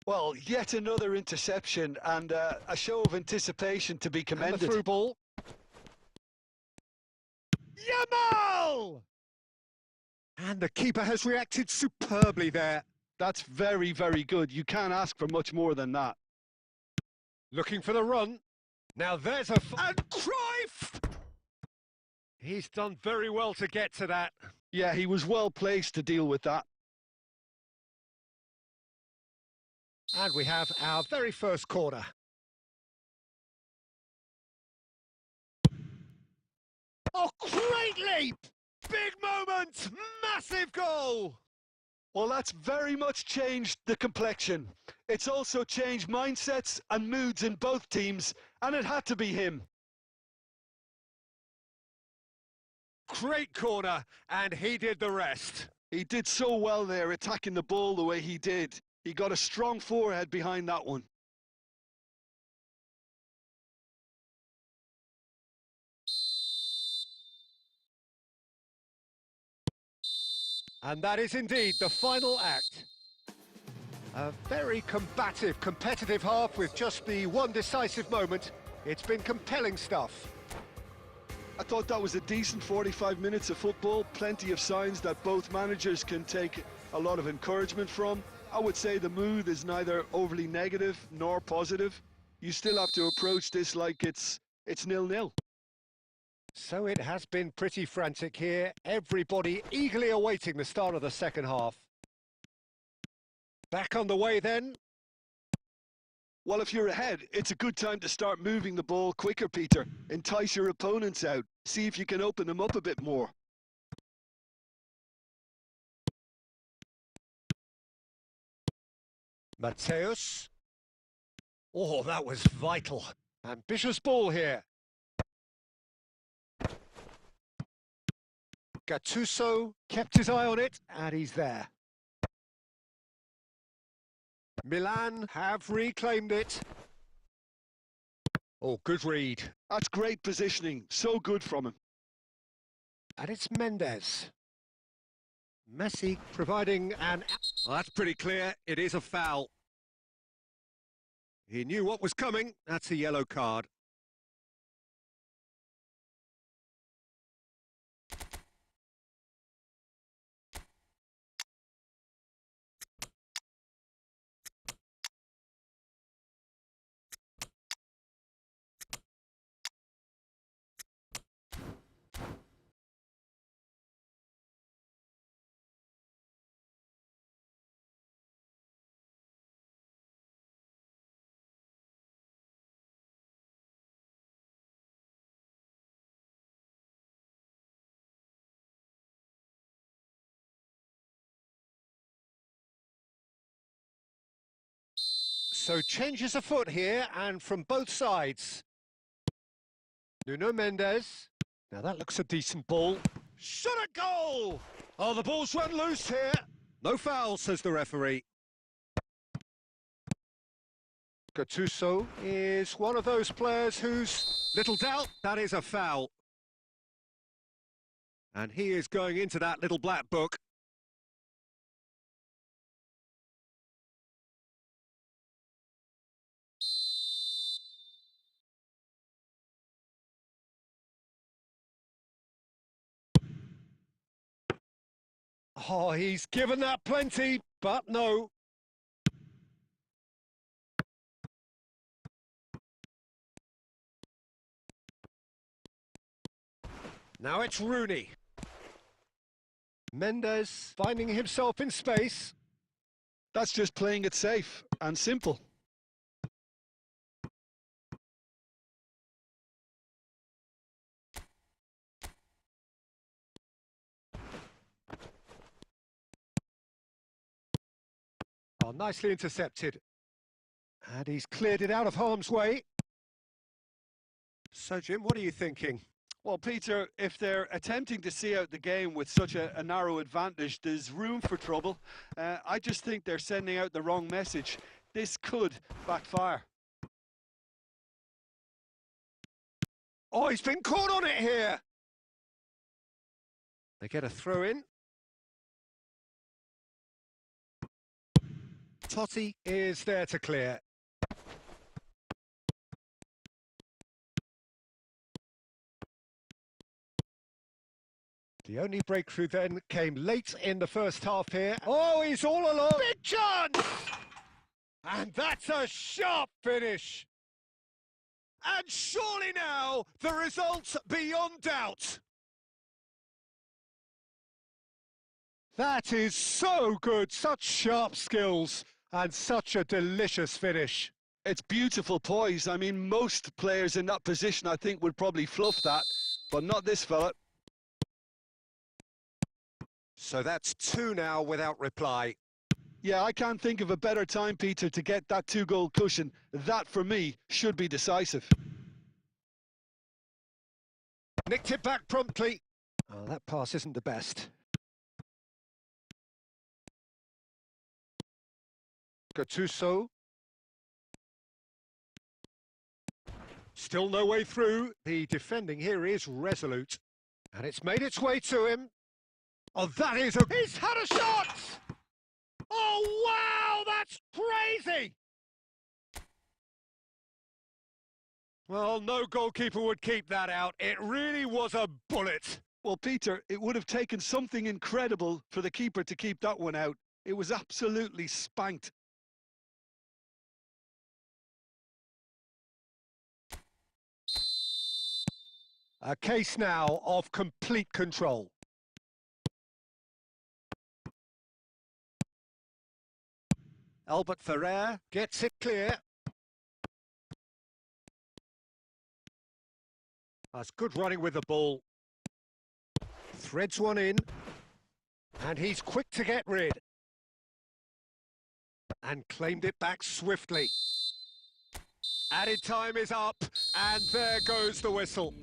Well, yet another interception and a show of anticipation to be commended. And the through ball. Yamal! And the keeper has reacted superbly there. That's very, very good. You can't ask for much more than that. Looking for the run. Now there's a... And Cruyff! He's done very well to get to that. Yeah, he was well placed to deal with that. And we have our very first corner. Oh, great leap! Big moment! Massive goal! Well, that's very much changed the complexion. It's also changed mindsets and moods in both teams, and it had to be him. Great corner, and he did the rest. He did so well there, attacking the ball the way he did. He got a strong forehead behind that one. And that is indeed the final act. A very combative, competitive half with just the one decisive moment. It's been compelling stuff. I thought that was a decent 45 minutes of football. Plenty of signs that both managers can take a lot of encouragement from. I would say the mood is neither overly negative nor positive. You still have to approach this like it's 0-0. So it has been pretty frantic here. Everybody eagerly awaiting the start of the second half. Back on the way then. Well, if you're ahead, it's a good time to start moving the ball quicker, Peter. Entice your opponents out. See if you can open them up a bit more. Mateus. Oh, that was vital. Ambitious ball here. Gattuso kept his eye on it, and he's there. Milan have reclaimed it. Oh, good read. That's great positioning. So good from him. And it's Mendes. Messi providing an... Well, that's pretty clear. It is a foul. He knew what was coming. That's a yellow card. So changes a foot here, and from both sides. Nuno Mendes. Now that looks a decent ball. Shot at goal! Oh, the ball's run loose here. No foul, says the referee. Gattuso is one of those players who's little doubt that is a foul. And he is going into that little black book. Oh, he's given that plenty, but no. Now it's Rooney. Mendes finding himself in space. That's just playing it safe and simple. Oh, nicely intercepted. And he's cleared it out of harm's way. So, Jim, what are you thinking? Well, Peter, if they're attempting to see out the game with such a narrow advantage, there's room for trouble. I just think they're sending out the wrong message. This could backfire. Oh, he's been caught on it here. They get a throw in. Totti is there to clear. The only breakthrough then came late in the first half here. Oh, he's all alone. Big chance! And that's a sharp finish. And surely now, the result's beyond doubt. That is so good. Such sharp skills and such a delicious finish. It's beautiful poise. I mean, most players in that position, I think, would probably fluff that, but not this fella. So that's 2 now without reply. Yeah, I can't think of a better time, Peter, to get that 2-goal cushion. That, for me, should be decisive. Nicked it back promptly. Oh, that pass isn't the best. Gattuso. Still no way through. The defending here is resolute. And it's made its way to him. Oh, that is a... He's had a shot! Oh, wow, that's crazy! Well, no goalkeeper would keep that out. It really was a bullet. Well, Peter, it would have taken something incredible for the keeper to keep that one out. It was absolutely spanked. A case now of complete control. Albert Ferrer gets it clear. That's good running with the ball. Threads one in. And he's quick to get rid. And claimed it back swiftly. Added time is up, and there goes the whistle.